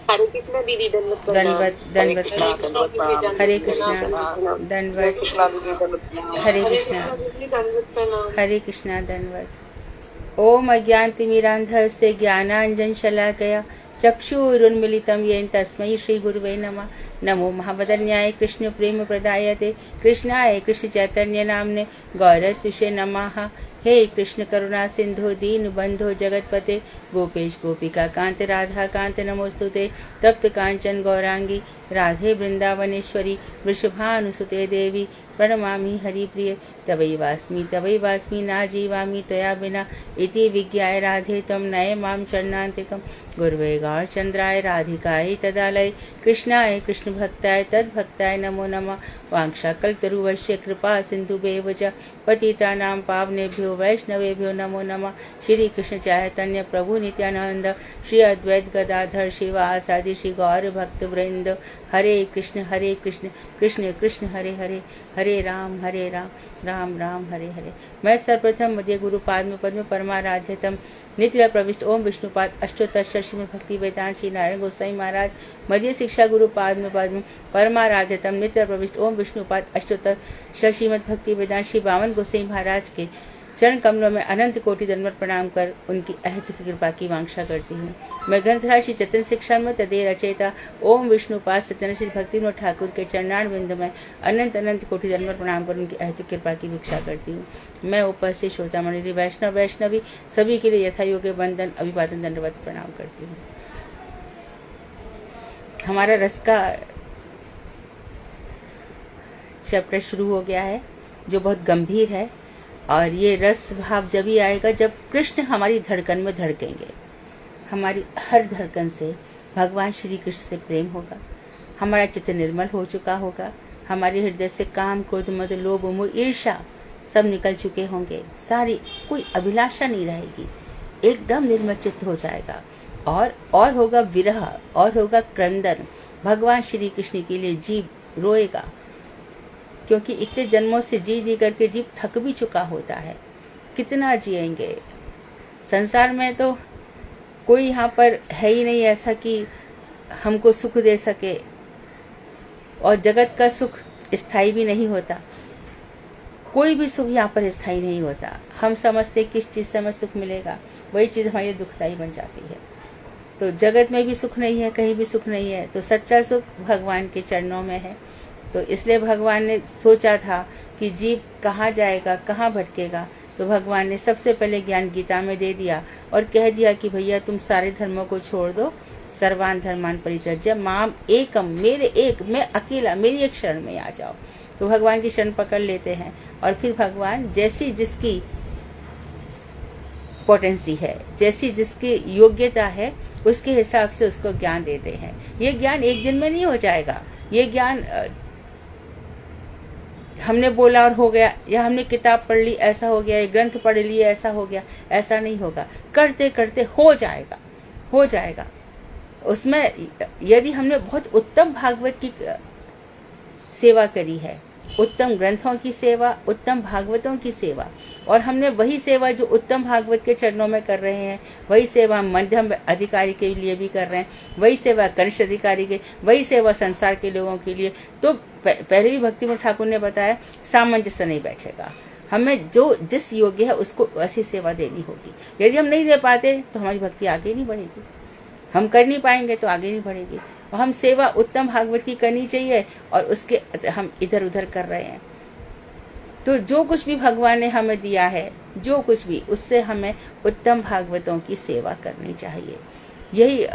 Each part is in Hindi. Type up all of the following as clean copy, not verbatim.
हरे कृष्णा दीदी, दंडवत प्रणाम। दंडवत दंडवत दंडवत प्रणाम। हरे कृष्णा हरे दंडवत कृष्णा दीदी, दंडवत प्रणाम। हरे हरे कृष्णा कृष्णा दीदी, दंडवत प्रणाम। हरे कृष्णा दंडवत। ओम अज्ञानतिमिरान्धस्य ज्ञानाञ्जनशलाकया चक्षुरुन्मिलितं येन तस्मै श्रीगुरुवे नमः। नमो महावदन्याय कृष्ण प्रेम प्रदायते कृष्णाय कृष्ण चैतन्य नामने गौरतुषे नमः। हे कृष्ण करुणा सिंधु दीन बंधो जगतपते गोपेश गोपिका कांत राधा कांत नमोस्तुते। तप्त कांचन गौरांगी राधे वृंदावनेश्वरी वृषभानुसुते देवी प्रणमामि हरिप्रिय। तवैवास्मि ना जीवामि त्वया विना इति विज्ञाय राधे त्वं नय मां चरणान्तिकं। गुरवे गौरचन्द्राय राधिकायै तदालय कृष्णाय कृष्णभक्ताय तद्भक्ताय नमो नमः। वाञ्छाकल्पतरुवश्य कृपा सिन्धुभ्येव च पतितानां पावनेभ्यो वैष्णवेभ्यो नमो नमः। श्री कृष्ण चैतन्य प्रभु नित्यानंद श्री अद्वैत गदाधर श्रीवासादि श्री गौर भक्त वृंद। हरे कृष्ण कृष्ण कृष्ण हरे हरे, हरे राम राम राम हरे हरे। मैं सर्वप्रथम मध्य गुरु पाद्म पद्म परमाराध्यतम नित्य प्रविष्ट ओम विष्णुपाद अष्टोत्तर श्रीमद् भक्ति वेदांत श्री नारायण गोसाई महाराज मध्य शिक्षा गुरु पाद्म पद्म परमाराध्यतम नित्य प्रविष्ट ओम विष्णुपाद अष्टोत्तर श्रीमद् भक्ति वेदांत श्री बावन गोसाई महाराज के चरण कमलों में अनंत कोटि दंडवत प्रणाम कर उनकी अहेतुक कृपा की वांछा करती हूँ। मैं ग्रंथराज श्री चतन शिक्षा में तदे रचयिता ओम विष्णुपाद सत्यन श्री भक्तिविनोद ठाकुर के चरणार बिंद में अनंत अनंत कोटि दंडवत प्रणाम कर उनकी अहेतुक कृपा की भिक्षा करती हूँ। मैं उपस्थित श्रोता मंडली वैष्णव वैष्णवी सभी के लिए यथा योग्य वंदन अभिवादन दंडवत प्रणाम करती हूँ। हमारा रस का चैप्टर शुरू हो गया है जो बहुत गंभीर है, और ये रस भाव जब ही आएगा जब कृष्ण हमारी धड़कन में धड़केंगे। हमारी हर धड़कन से भगवान श्री कृष्ण से प्रेम होगा, हमारा चित्त निर्मल हो चुका होगा, हमारे हृदय से काम क्रोध मद लोभ मोह ईर्ष्या सब निकल चुके होंगे, सारी कोई अभिलाषा नहीं रहेगी, एकदम निर्मल चित्त हो जाएगा। और होगा विरह, और होगा क्रंदन। भगवान श्री कृष्ण के लिए जीव रोएगा, क्योंकि इतने जन्मों से जी करके जीव थक भी चुका होता है। कितना जिएंगे? संसार में तो कोई यहाँ पर है ही नहीं ऐसा कि हमको सुख दे सके, और जगत का सुख स्थायी भी नहीं होता। कोई भी सुख यहाँ पर स्थायी नहीं होता। हम समझते किस चीज़ से हमें सुख मिलेगा, वही चीज़ हमारी दुखदायी बन जाती है। तो जगत में भी सुख नहीं है, कहीं भी सुख नहीं है, तो सच्चा सुख भगवान के चरणों में है। तो इसलिए भगवान ने सोचा था कि जीव कहाँ जाएगा, कहाँ भटकेगा, तो भगवान ने सबसे पहले ज्ञान गीता में दे दिया और कह दिया कि भैया तुम सारे धर्मों को छोड़ दो, सर्वान धर्मान परित्यज्य माम एकम, मेरे एक, मैं अकेला, मेरी एक शरण में आ जाओ। तो भगवान की शरण पकड़ लेते हैं, और फिर भगवान जैसी जिसकी पोटेंसी है, जैसी जिसकी योग्यता है, उसके हिसाब से उसको ज्ञान देते हैं। ये ज्ञान एक दिन में नहीं हो जाएगा। ये ज्ञान हमने बोला और हो गया, या हमने किताब पढ़ ली ऐसा हो गया, या ग्रंथ पढ़ लिए ऐसा हो गया, ऐसा नहीं होगा। करते करते हो जाएगा। उसमें यदि हमने बहुत उत्तम भागवत की सेवा करी है, उत्तम ग्रंथों की सेवा, उत्तम भागवतों की सेवा, और हमने वही सेवा जो उत्तम भागवत के चरणों में कर रहे हैं, वही सेवा मध्यम अधिकारी के लिए भी कर रहे हैं, वही सेवा कनिष्ठ अधिकारी के, वही सेवा संसार के लोगों के लिए, तो पहले भी भक्तिविनोद ठाकुर ने बताया सामंजस्य नहीं बैठेगा। हमें जो जिस योग्य है उसको ऐसी सेवा देनी होगी। यदि हम नहीं दे पाते तो हमारी भक्ति आगे नहीं बढ़ेगी, हम कर नहीं पाएंगे तो आगे नहीं बढ़ेगी। और हम सेवा उत्तम भागवत की करनी चाहिए, और उसके हम इधर उधर कर रहे हैं। तो जो कुछ भी भगवान ने हमें दिया है, जो कुछ भी, उससे हमें उत्तम भागवतों की सेवा करनी चाहिए। यही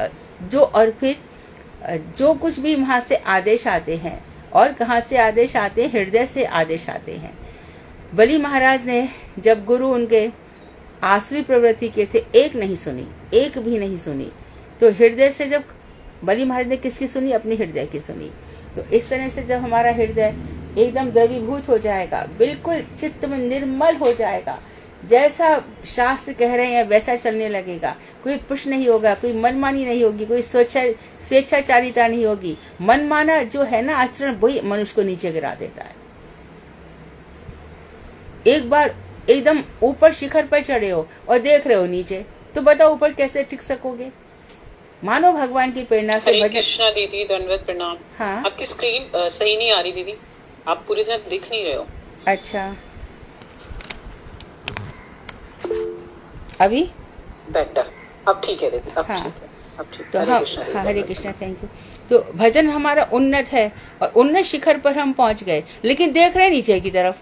जो, और फिर जो कुछ भी वहाँ से आदेश आते हैं, और कहाँ से आदेश आते हैं? हृदय से आदेश आते हैं। बलि महाराज ने जब गुरु उनके आसुरी प्रवृत्ति के थे, एक भी नहीं सुनी, तो हृदय से जब बलि महाराज ने किसकी सुनी? अपनी हृदय की सुनी। तो इस तरह से जब हमारा हृदय एकदम द्रवीभूत हो जाएगा, बिल्कुल चित्त में निर्मल हो जाएगा, जैसा शास्त्र कह रहे हैं वैसा चलने लगेगा, कोई पुष नहीं होगा, कोई मनमानी नहीं होगी, कोई स्वेच्छाचारिता नहीं होगी। मनमाना जो है ना आचरण, वही मनुष्य को नीचे गिरा देता है। एक बार एकदम ऊपर शिखर पर चढ़े हो और देख रहे हो नीचे, तो बताओ ऊपर कैसे टिक सकोगे? मानो भगवान की प्रेरणा से हरे भजन। कृष्णा दीदी, दंडवत प्रणाम। हाँ आपकी स्क्रीन सही नहीं आ रही दीदी, आप पूरी तरह दिख नहीं रहे हो। अच्छा, अभी बेटर, अब ठीक है दीदी, अब हाँ। ठीक है, अब ठीक। तो हरे हम कृष्णा दीदी, हाँ, हरे दंडवत कृष्णा, थैंक यू। तो भजन हमारा उन्नत है और उन्नत शिखर पर हम पहुंच गए, लेकिन देख रहे हैं नीचे की तरफ,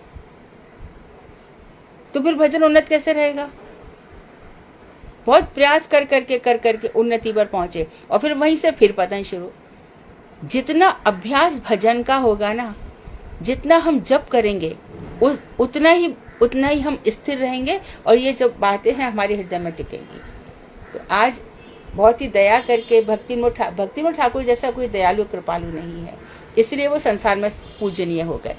तो फिर भजन उन्नत कैसे रहेगा? बहुत प्रयास कर करके उन्नति पर पहुंचे और फिर वहीं से फिर पतन शुरू। जितना अभ्यास भजन का होगा ना, जितना हम जप करेंगे, उतना ही हम स्थिर रहेंगे और ये जो बातें हैं हमारे हृदय में टिकेंगी। तो आज बहुत ही दया करके भक्तिमोह ठाकुर जैसा कोई दयालु कृपालु नहीं है, इसलिए वो संसार में पूजनीय हो गए।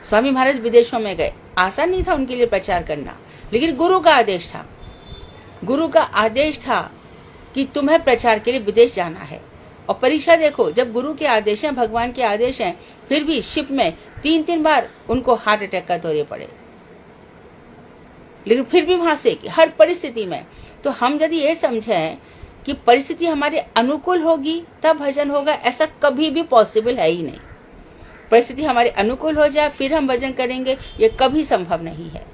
स्वामी महाराज विदेशों में गए, आसान नहीं था उनके लिए प्रचार करना, लेकिन गुरु का आदेश था कि तुम्हें प्रचार के लिए विदेश जाना है। और परीक्षा देखो, जब गुरु के आदेश हैं, भगवान के आदेश हैं, फिर भी शिप में 3-3 बार उनको हार्ट अटैक का दौरे पड़े, लेकिन फिर भी वहां से हर परिस्थिति में। तो हम यदि ये समझें कि परिस्थिति हमारे अनुकूल होगी तब भजन होगा, ऐसा कभी भी पॉसिबल है ही नहीं। परिस्थिति हमारे अनुकूल हो जाए फिर हम भजन करेंगे, ये कभी संभव नहीं है।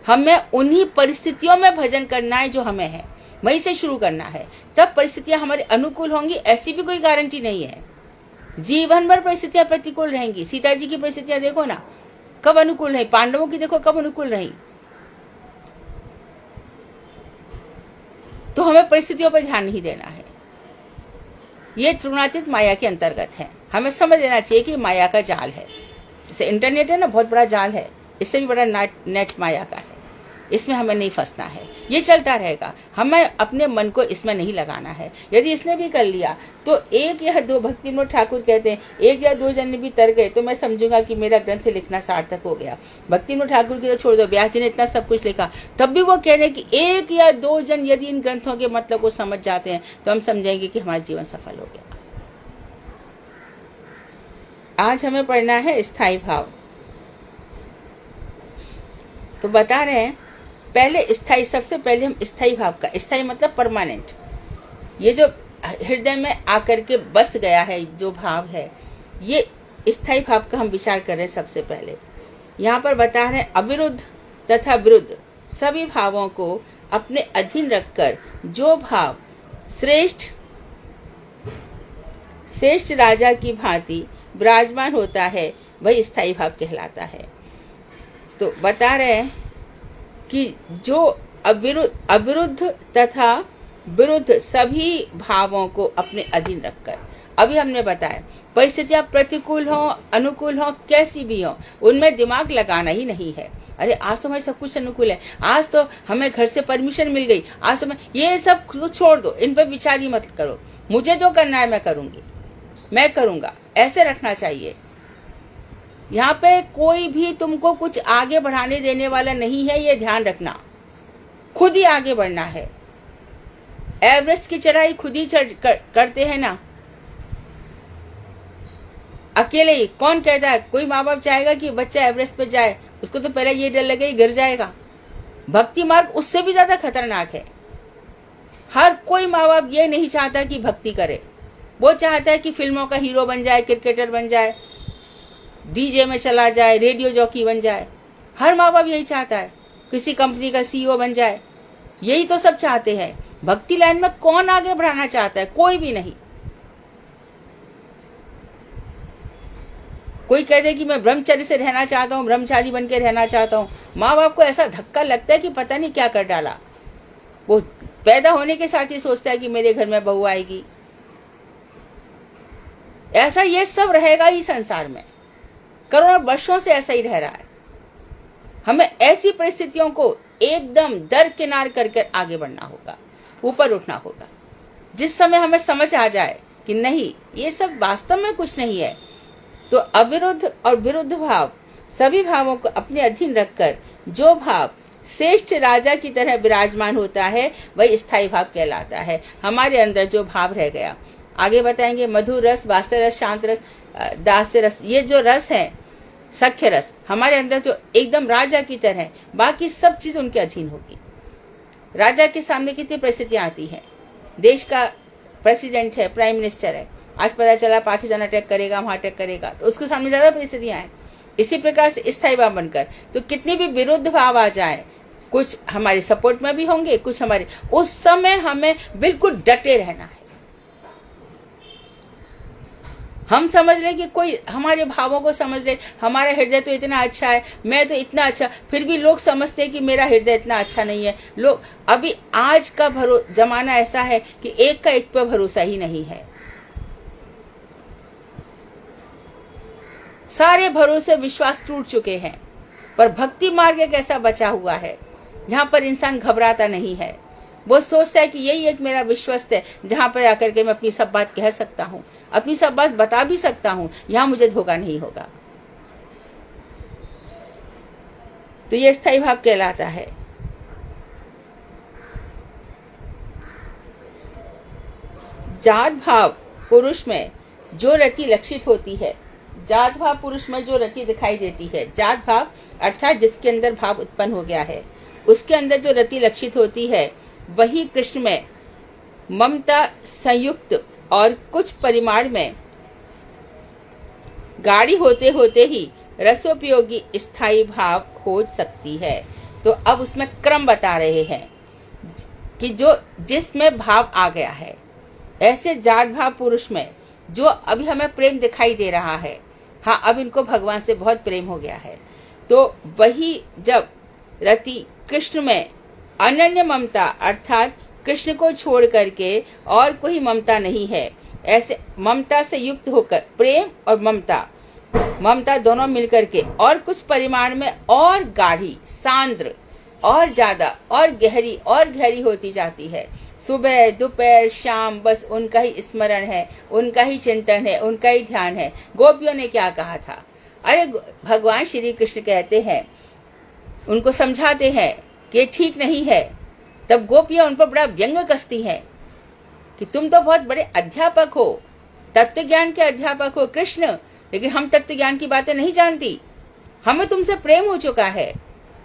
हमें उन्हीं परिस्थितियों में भजन करना है जो हमें है, वहीं से शुरू करना है, तब परिस्थितियां हमारे अनुकूल होंगी। ऐसी भी कोई गारंटी नहीं है, जीवन भर परिस्थितियां प्रतिकूल रहेंगी। सीता जी की परिस्थितियां देखो ना, कब अनुकूल रही, पांडवों की देखो कब अनुकूल रही। तो हमें परिस्थितियों पर ध्यान नहीं देना है, ये त्रिगुणातीत माया के अंतर्गत है। हमें समझ लेना चाहिए कि माया का जाल है, जैसे इंटरनेट है ना, बहुत बड़ा जाल है, इससे भी बड़ा नेट माया का है। इसमें हमें नहीं फंसना है, ये चलता रहेगा, हमें अपने मन को इसमें नहीं लगाना है। यदि इसने भी कर लिया तो 1 या 2, भक्तिमोह ठाकुर कहते हैं 1 या 2 जन भी तर गए तो मैं समझूंगा कि मेरा ग्रंथ लिखना सार्थक हो गया। भक्तिमोह ठाकुर की तो छोड़ दो, व्यास जी ने इतना सब कुछ लिखा, तब भी वो कह रहे हैं कि 1 या 2 जन यदि इन ग्रंथों के मतलब को समझ जाते हैं तो हम समझेंगे कि हमारा जीवन सफल हो गया। आज हमें पढ़ना है स्थायी भाव। तो बता रहे हैं पहले स्थायी, सबसे पहले हम स्थायी भाव का, स्थायी मतलब परमानेंट, ये जो हृदय में आकर के बस गया है जो भाव है, ये स्थायी भाव का हम विचार कर रहे हैं। सबसे पहले यहाँ पर बता रहे हैं अविरुद्ध तथा विरुद्ध सभी भावों को अपने अधीन रखकर जो भाव श्रेष्ठ राजा की भांति विराजमान होता है वही स्थायी भाव कहलाता है। तो बता रहे हैं कि जो अविरुद्ध तथा विरुद्ध सभी भावों को अपने अधीन रखकर, अभी हमने बताया परिस्थितियां प्रतिकूल हो अनुकूल हो कैसी भी हो, उनमें दिमाग लगाना ही नहीं है। अरे आज तो हमें सब कुछ अनुकूल है, आज तो हमें घर से परमिशन मिल गई, आज तो ये सब छोड़ दो, इन पर विचार ही मत करो, मुझे जो करना है मैं करूंगी, मैं करूंगा, ऐसे रखना चाहिए। यहाँ पे कोई भी तुमको कुछ आगे बढ़ाने देने वाला नहीं है, ये ध्यान रखना, खुद ही आगे बढ़ना है। एवरेस्ट की चढ़ाई खुद ही करते हैं ना, अकेले ही। कौन कहता है, कोई माँ बाप चाहेगा कि बच्चा एवरेस्ट पे जाए, उसको तो पहले ये डर लगे गिर जाएगा। भक्ति मार्ग उससे भी ज्यादा खतरनाक है। हर कोई माँ बाप ये नहीं चाहता कि भक्ति करे, वो चाहता है कि फिल्मों का हीरो बन जाए, क्रिकेटर बन जाए, डीजे में चला जाए, रेडियो जॉकी बन जाए। हर माँ बाप यही चाहता है, किसी कंपनी का सीईओ बन जाए, यही तो सब चाहते हैं। भक्ति लाइन में कौन आगे बढ़ाना चाहता है? कोई भी नहीं। कोई कहते कि मैं ब्रह्मचर्य से रहना चाहता हूँ, ब्रह्मचारी बन के रहना चाहता हूँ, माँ बाप को ऐसा धक्का लगता है कि पता नहीं क्या कर डाला। वो पैदा होने के साथ ही सोचता है कि मेरे घर में बहू आएगी। ऐसा ये सब रहेगा ही संसार में, करोड़ों वर्षों से ऐसा ही रह रहा है। हमें ऐसी परिस्थितियों को एकदम दरकिनार कर आगे बढ़ना होगा, ऊपर उठना होगा। जिस समय हमें समझ आ जाए कि नहीं, ये सब वास्तव में कुछ नहीं है, तो अविरुद्ध और विरुद्ध भाव सभी भावों को अपने अधीन रखकर जो भाव श्रेष्ठ राजा की तरह विराजमान होता है वही स्थायी भाव कहलाता है। हमारे अंदर जो भाव रह गया, आगे बताएंगे, मधुर रस, वात्सल्य रस, शांत रस, दास्य रस, ये जो रस है, सख्य रस, हमारे अंदर जो एकदम राजा की तरह है, बाकी सब चीज उनके अधीन होगी। राजा के सामने कितनी परिस्थितियां आती हैं, देश का प्रेसिडेंट है, प्राइम मिनिस्टर है, आज पता चला पाकिस्तान अटैक करेगा, वहां अटैक करेगा, तो उसके सामने ज्यादा परिस्थितियां हैं। इसी प्रकार से स्थायी भाव बनकर, तो कितने भी विरुद्ध भाव आ जाए, कुछ हमारे सपोर्ट में भी होंगे, कुछ हमारे, उस समय हमें बिल्कुल डटे रहना है। हम समझ लें कि कोई हमारे भावों को समझ ले, हमारा हृदय तो इतना अच्छा है, मैं तो इतना अच्छा, फिर भी लोग समझते हैं कि मेरा हृदय इतना अच्छा नहीं है। लोग अभी आज का जमाना ऐसा है कि एक का एक पर भरोसा ही नहीं है, सारे भरोसे विश्वास टूट चुके हैं। पर भक्ति मार्ग एक ऐसा बचा हुआ है जहां पर इंसान घबराता नहीं है, वो सोचता है कि यही एक मेरा विश्वस्त है जहां पर आकर के मैं अपनी सब बात कह सकता हूं, अपनी सब बात बता भी सकता हूं, यहां मुझे धोखा नहीं होगा। तो ये स्थायी भाव कहलाता है। जात भाव पुरुष में जो रति लक्षित होती है, जात भाव पुरुष में जो रति दिखाई देती है, जात भाव अर्थात जिसके अंदर भाव उत्पन्न हो गया है, उसके अंदर जो रति लक्षित होती है, वही कृष्ण में ममता संयुक्त और कुछ परिमाण में गाढ़ी होते होते ही रसोपयोगी स्थायी भाव हो सकती है। तो अब उसमें क्रम बता रहे हैं कि जो जिसमें भाव आ गया है, ऐसे जात भाव पुरुष में जो अभी हमें प्रेम दिखाई दे रहा है, हाँ अब इनको भगवान से बहुत प्रेम हो गया है, तो वही जब रति कृष्ण में अनन्य ममता अर्थात कृष्ण को छोड़ करके और कोई ममता नहीं है, ऐसे ममता से युक्त होकर प्रेम और ममता दोनों मिलकर के और कुछ परिमाण में और गाढ़ी, सांद्र और ज्यादा और गहरी होती जाती है। सुबह दोपहर शाम बस उनका ही स्मरण है, उनका ही चिंतन है, उनका ही ध्यान है। गोपियों ने क्या कहा था? अरे भगवान श्री कृष्ण कहते हैं, उनको समझाते हैं कि ये ठीक नहीं है, तब गोपियां उन पर बड़ा व्यंग कसती हैं कि तुम तो बहुत बड़े अध्यापक हो, तत्व ज्ञान के अध्यापक हो कृष्ण, लेकिन हम तत्व ज्ञान की बातें नहीं जानती, हमें तुमसे प्रेम हो चुका है,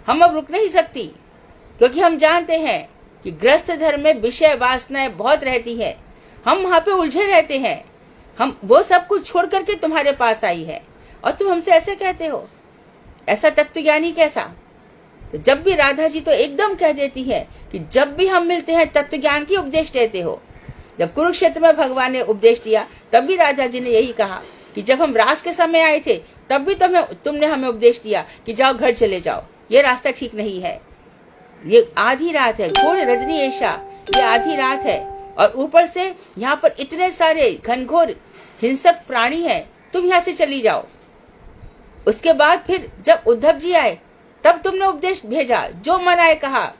हम अब रुक नहीं सकती, क्योंकि हम जानते हैं कि गृहस्थ धर्म में विषय वासनाएं बहुत रहती है, हम वहां पे उलझे रहते हैं, हम वो सब कुछ छोड़ करके तुम्हारे पास आई है और तुम हमसे ऐसे कहते हो, ऐसा तत्वज्ञानी कैसा? तो जब भी राधा जी तो एकदम कह देती है कि जब भी हम मिलते हैं तत्व ज्ञान की उपदेश देते हो। जब कुरुक्षेत्र में भगवान ने उपदेश दिया तब भी राधा जी ने यही कहा कि जब हम रास के समय आए थे तब भी तुमने हमें उपदेश दिया कि जाओ घर चले जाओ, ये रास्ता ठीक नहीं है, ये आधी रात है, घोर रजनी ऐशा, ये आधी रात है, और ऊपर से यहाँ पर इतने सारे घनघोर हिंसक प्राणी हैं, तुम यहाँ से चली जाओ। उसके बाद फिर जब उद्धव जी आए तब तुमने उपदेश भेजा, जो मन आए कहा,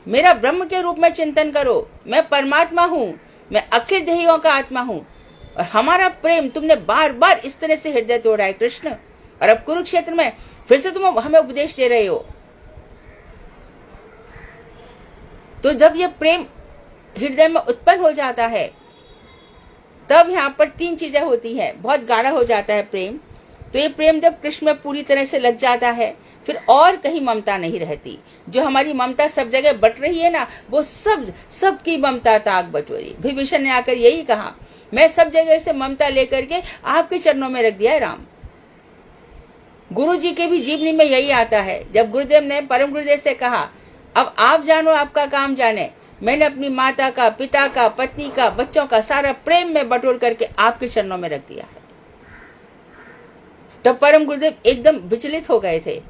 मेरा ब्रह्म के रूप में चिंतन करो, मैं परमात्मा हूँ, मैं अखिल देहियों का आत्मा हूँ। और हमारा प्रेम तुमने बार बार इस तरह से हृदय तोड़ा है कृष्ण, और अब कुरुक्षेत्र में फिर से तुम हमें उपदेश दे रहे हो। तो जब ये प्रेम हृदय में उत्पन्न हो जाता है तब यहाँ पर तीन चीजें होती हैं, बहुत गाढ़ा हो जाता है प्रेम। तो ये प्रेम जब कृष्ण में पूरी तरह से लग जाता है, फिर और कहीं ममता नहीं रहती। जो हमारी ममता सब जगह बट रही है ना, वो सबकी ममता ताक बटोरी। विभीषण ने आकर यही कहा, मैं सब जगह से ममता लेकर के आपके चरणों में रख दिया है राम। गुरु जी के भी जीवनी में यही आता है। जब गुरुदेव ने परम गुरुदेव से कहा, अब आप जानो आपका काम जाने, मैंने अपनी माता का, पिता का, पत्नी का, बच्चों का सारा प्रेम में बटोर करके आपके चरणों में रख दिया है। तब परम गुरुदेव एकदम विचलित हो गए थे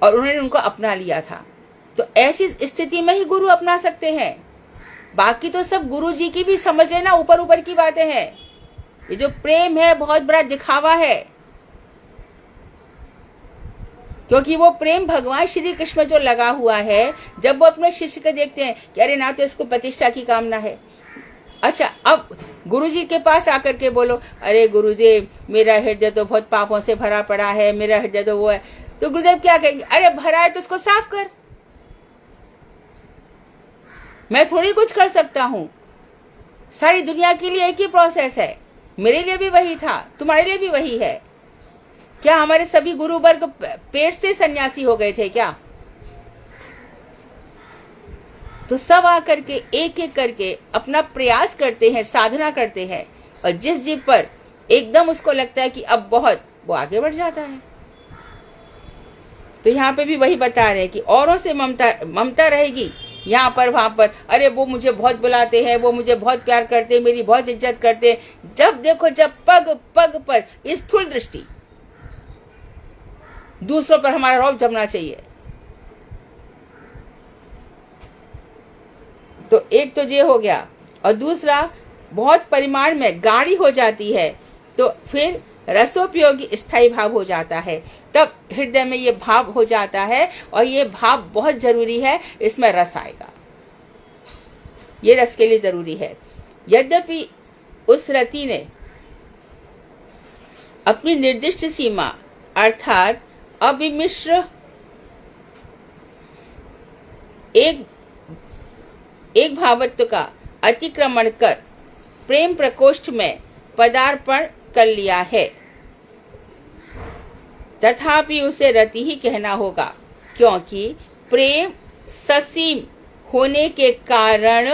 और उन्होंने उनको अपना लिया था। तो ऐसी स्थिति में ही गुरु अपना सकते हैं, बाकी तो सब गुरु जी की भी समझ लेना ऊपर ऊपर की बातें हैं। ये जो प्रेम है बहुत बड़ा दिखावा है, क्योंकि वो प्रेम भगवान श्री कृष्ण में जो लगा हुआ है, जब वो अपने शिष्य को देखते हैं कि अरे ना तो इसको प्रतिष्ठा की कामना है, अच्छा अब गुरुजी के पास आकर के बोलो, अरे गुरुजी मेरा हृदय तो बहुत पापों से भरा पड़ा है, मेरा हृदय तो वो है, तो गुरुदेव क्या कहेंगे, अरे भरा है तो उसको साफ कर, मैं थोड़ी कुछ कर सकता हूं, सारी दुनिया के लिए एक ही प्रोसेस है, मेरे लिए भी वही था, तुम्हारे लिए भी वही है। क्या हमारे सभी गुरु वर्ग पेट से सन्यासी हो गए थे क्या? तो सब आकर के एक एक करके अपना प्रयास करते हैं, साधना करते हैं, और जिस जीव पर एकदम उसको लगता है कि अब बहुत, वो आगे बढ़ जाता है। तो यहाँ पे भी वही बता रहे हैं कि औरों से ममता रहेगी, यहाँ पर वहां पर, अरे वो मुझे बहुत बुलाते हैं, वो मुझे बहुत प्यार करते हैं, मेरी बहुत इज्जत करते हैं। जब देखो, जब पग पग पर स्थूल दृष्टि, दूसरों पर हमारा रौब जमना चाहिए। तो एक तो ये हो गया, और दूसरा बहुत परिमाण में गाढ़ी हो जाती है, तो फिर रसोपयोगी स्थायी भाव हो जाता है। तब हृदय में ये भाव हो जाता है, और ये भाव बहुत जरूरी है, इसमें रस आएगा, ये रस के लिए जरूरी है। यद्यपि उस रति ने अपनी निर्दिष्ट सीमा अर्थात अविमिश्र एक भावत्व का अतिक्रमण कर प्रेम प्रकोष्ठ में पदार्पण कर लिया है, तथापि उसे रति ही कहना होगा, क्योंकि प्रेम ससीम होने के कारण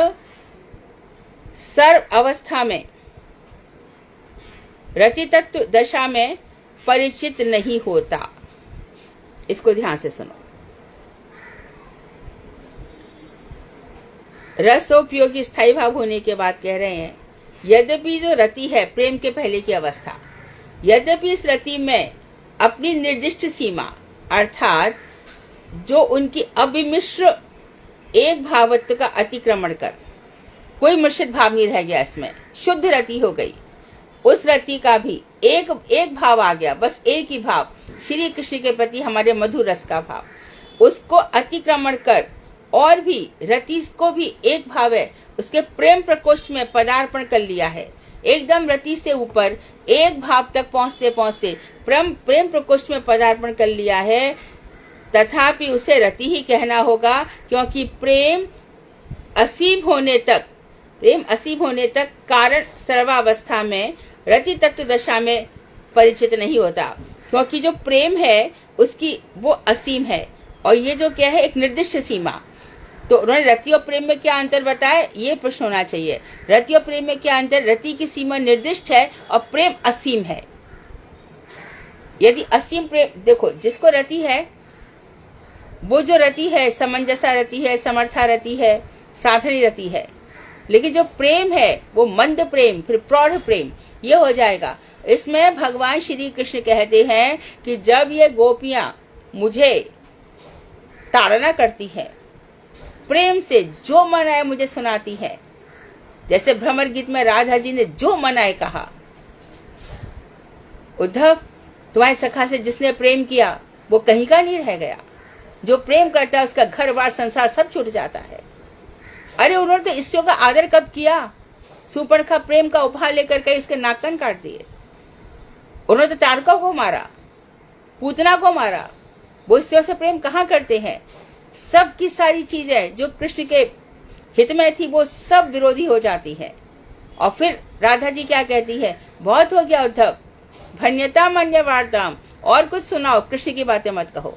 सर्व अवस्था में रति तत्व दशा में परिचित नहीं होता। इसको ध्यान से सुनो। रसोपयोगी स्थायी भाव होने के बाद कह रहे हैं, यद्यपि जो रति है प्रेम के पहले की अवस्था, यद्यपि इस रति में अपनी निर्दिष्ट सीमा अर्थात जो उनकी अविमिश्र एक भावत्व का अतिक्रमण कर, कोई मिश्रित भाव नहीं रह गया, इसमें शुद्ध रति हो गई, उस रति का भी एक भाव आ गया, बस एक ही भाव, श्री कृष्ण के प्रति हमारे मधुर रस का भाव, उसको अतिक्रमण कर और भी रति को भी एक भाव है, उसके प्रेम प्रकोष्ठ में पदार्पण कर लिया है। एकदम रति से ऊपर एक भाव तक पहुंचते पहुंचते प्रेम प्रकोष्ठ में पदार्पण कर लिया है, तथापि उसे रति ही कहना होगा, क्योंकि प्रेम असीम होने तक कारण सर्वावस्था में रति तत्व दशा में परिचित नहीं होता। क्योंकि जो प्रेम है उसकी वो असीम है, और ये जो क्या है एक निर्दिष्ट सीमा। तो उन्होंने रति और प्रेम में क्या अंतर बताया, ये प्रश्न होना चाहिए। रति और प्रेम में क्या अंतर, रति की सीमा निर्दिष्ट है और प्रेम असीम है। यदि असीम प्रेम, देखो जिसको रति है, वो जो रति है समंजसा रति है, समर्था रति है, साधनी रति है। लेकिन जो प्रेम है वो मंद प्रेम, फिर प्रौढ़ प्रेम, ये हो जाएगा। इसमें भगवान श्री कृष्ण कहते हैं कि जब ये गोपियां मुझे ताड़ना करती है, प्रेम से जो मन आए मुझे सुनाती है, जैसे भ्रमर गीत में राधा जी ने जो मन आए कहा, उद्धव तुम्हारे सखा से जिसने प्रेम किया वो कहीं का नहीं रह गया। जो प्रेम करता है उसका घर बार संसार सब छूट जाता है। अरे उन्होंने तो ईश्वर का आदर कब किया, सुपर्णखा प्रेम का उपहार लेकर के उसके नाकन काट दिए। उन्होंने तो तारका को मारा, पूतना को मारा। वो ईश्वर से प्रेम कहाँ करते हैं। सब की सारी चीजें जो कृष्ण के हित में थी वो सब विरोधी हो जाती है। और फिर राधा जी क्या कहती है, बहुत हो गया उद्धव, भन्यता मन्य वार्ताम, और कुछ सुनाओ, कृष्ण की बातें मत कहो।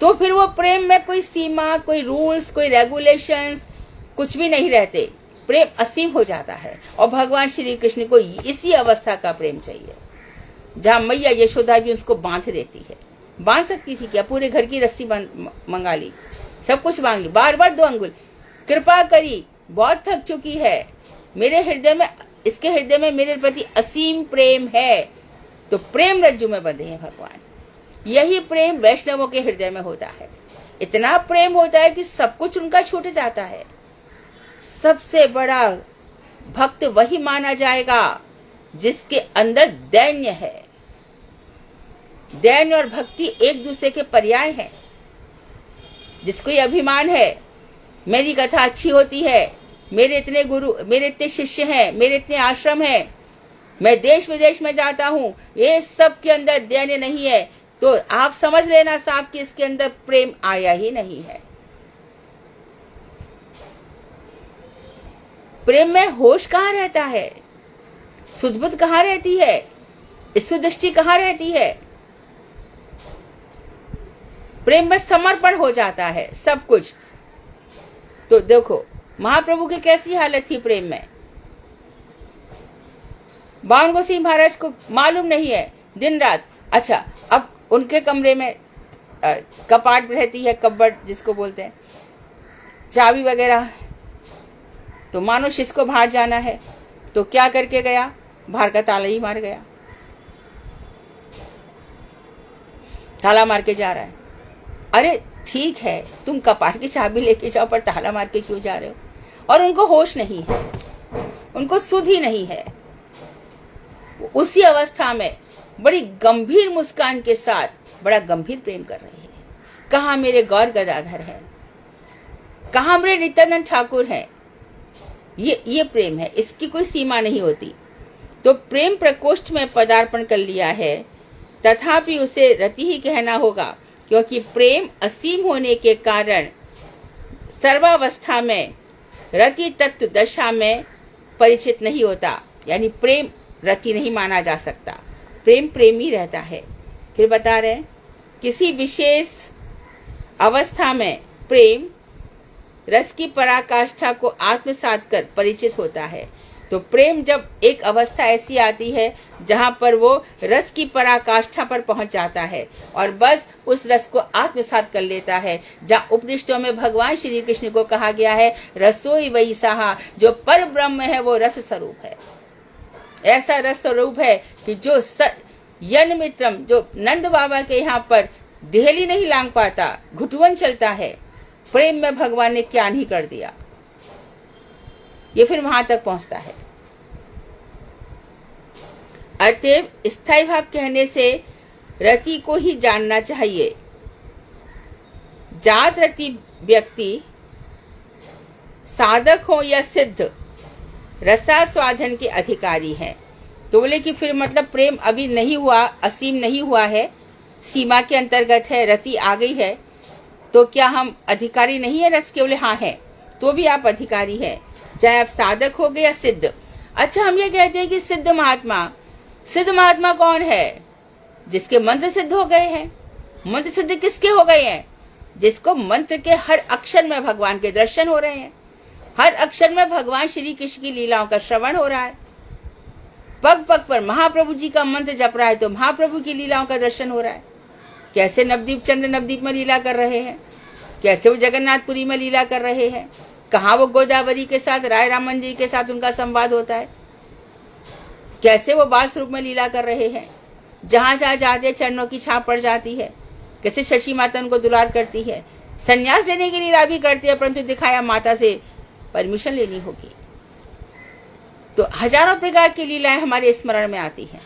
तो फिर वो प्रेम में कोई सीमा, कोई रूल्स, कोई रेगुलेशंस कुछ भी नहीं रहते, प्रेम असीम हो जाता है। और भगवान श्री कृष्ण को इसी अवस्था का प्रेम चाहिए, जहाँ मैया यशोदा भी उसको बांध देती है। बांध सकती थी क्या, पूरे घर की रस्सी मंगा ली, सब कुछ मांग ली, बार बार 2 अंगुल, कृपा करी, बहुत थक चुकी है, मेरे हृदय में, इसके हृदय में मेरे प्रति असीम प्रेम है। तो प्रेम रज्जु में बंधे हैं भगवान। यही प्रेम वैष्णवों के हृदय में होता है। इतना प्रेम होता है कि सब कुछ उनका छूट जाता है। सबसे बड़ा भक्त वही माना जाएगा जिसके अंदर दैन्य है। दैन्य और भक्ति एक दूसरे के पर्याय हैं। जिसको ये अभिमान है, मेरी कथा अच्छी होती है, मेरे इतने गुरु, मेरे इतने शिष्य हैं, मेरे इतने आश्रम हैं, मैं देश विदेश में जाता हूँ, ये सब के अंदर दैन्य नहीं है, तो आप समझ लेना साहब कि इसके अंदर प्रेम आया ही नहीं है। प्रेम में होश कहाँ रहता है, सुध-बुध कहाँ रहती है, ईश्वरदृष्टि कहाँ रहती है। प्रेम में समर्पण हो जाता है सब कुछ। तो देखो महाप्रभु की कैसी हालत थी प्रेम में। बावन गोसाई महाराज को मालूम नहीं है दिन रात। अच्छा, अब उनके कमरे में कपाट रहती है, कब्बड़ जिसको बोलते हैं, चाबी वगैरह, तो मानो शिष्य को बाहर जाना है तो क्या करके गया, बाहर का ताला ही मार गया, ताला मार के जा रहा है। अरे ठीक है, तुम कपाट की चाबी लेके जाओ, पर ताला मार के क्यों जा रहे हो? और उनको होश नहीं है, उनको सुध ही नहीं है। उसी अवस्था में बड़ी गंभीर मुस्कान के साथ बड़ा गंभीर प्रेम कर रहे हैं। कहाँ मेरे गौर गदाधर है, कहाँ मेरे नित्यानंद ठाकुर हैं। ये प्रेम है, इसकी कोई सीमा नहीं होती। तो प्रेम प्रकोष्ठ में पदार्पण कर लिया है, तथापि उसे रति ही कहना होगा, क्योंकि प्रेम असीम होने के कारण सर्वावस्था में रति तत्व दशा में परिचित नहीं होता। यानी प्रेम रति नहीं माना जा सकता, प्रेम प्रेम ही रहता है। फिर बता रहे हैं, किसी विशेष अवस्था में प्रेम रस की पराकाष्ठा को आत्मसात कर परिचित होता है। तो प्रेम जब एक अवस्था ऐसी आती है जहां पर वो रस की पराकाष्ठा पर पहुंच जाता है और बस उस रस को आत्मसात कर लेता है, जहां उपनिषदों में भगवान श्री कृष्ण को कहा गया है रसोई वही सहा, जो पर ब्रह्म है वो रस स्वरूप है। ऐसा रस स्वरूप है कि जो यन मित्रम, जो नंद बाबा के यहाँ पर देहली नहीं लांग पाता, घुटवन चलता है, प्रेम में भगवान ने क्या नहीं कर दिया, ये फिर वहां तक पहुंचता है। अतएव स्थायी भाव कहने से रति को ही जानना चाहिए। जात रति व्यक्ति साधक हो या सिद्ध रसास्वादन के अधिकारी हैं। तो बोले कि फिर मतलब प्रेम अभी नहीं हुआ, असीम नहीं हुआ है, सीमा के अंतर्गत है, रति आ गई है, तो क्या हम अधिकारी नहीं है रस के? बोले हाँ है, तो भी आप अधिकारी है, चाहे आप साधक हो गए या सिद्ध। अच्छा, हम ये कहते हैं कि सिद्ध महात्मा कौन है? जिसके मंत्र सिद्ध हो गए हैं। मंत्र सिद्ध किसके हो गए हैं? जिसको मंत्र के हर अक्षर में भगवान के दर्शन हो रहे हैं, हर अक्षर में भगवान श्री कृष्ण की लीलाओं का श्रवण हो रहा है, पग पग पर महाप्रभु जी का मंत्र जप रहा है तो महाप्रभु की लीलाओं का दर्शन हो रहा है। कैसे नवदीप चंद्र नवदीप में लीला कर रहे हैं, कैसे वो जगन्नाथपुरी में लीला कर रहे हैं, कहाँ वो गोदावरी के साथ राय रामन जी के साथ उनका संवाद होता है, कैसे वो बाल स्वरूप में लीला कर रहे हैं, जहां जहां जाते चरणों की छाप पड़ जाती है, कैसे शशि माता उनको दुलार करती है, संन्यास लेने की लीला भी करती है, परंतु दिखाया माता से परमिशन लेनी होगी। तो हजारों प्रकार की लीलाएं हमारे स्मरण में आती हैं।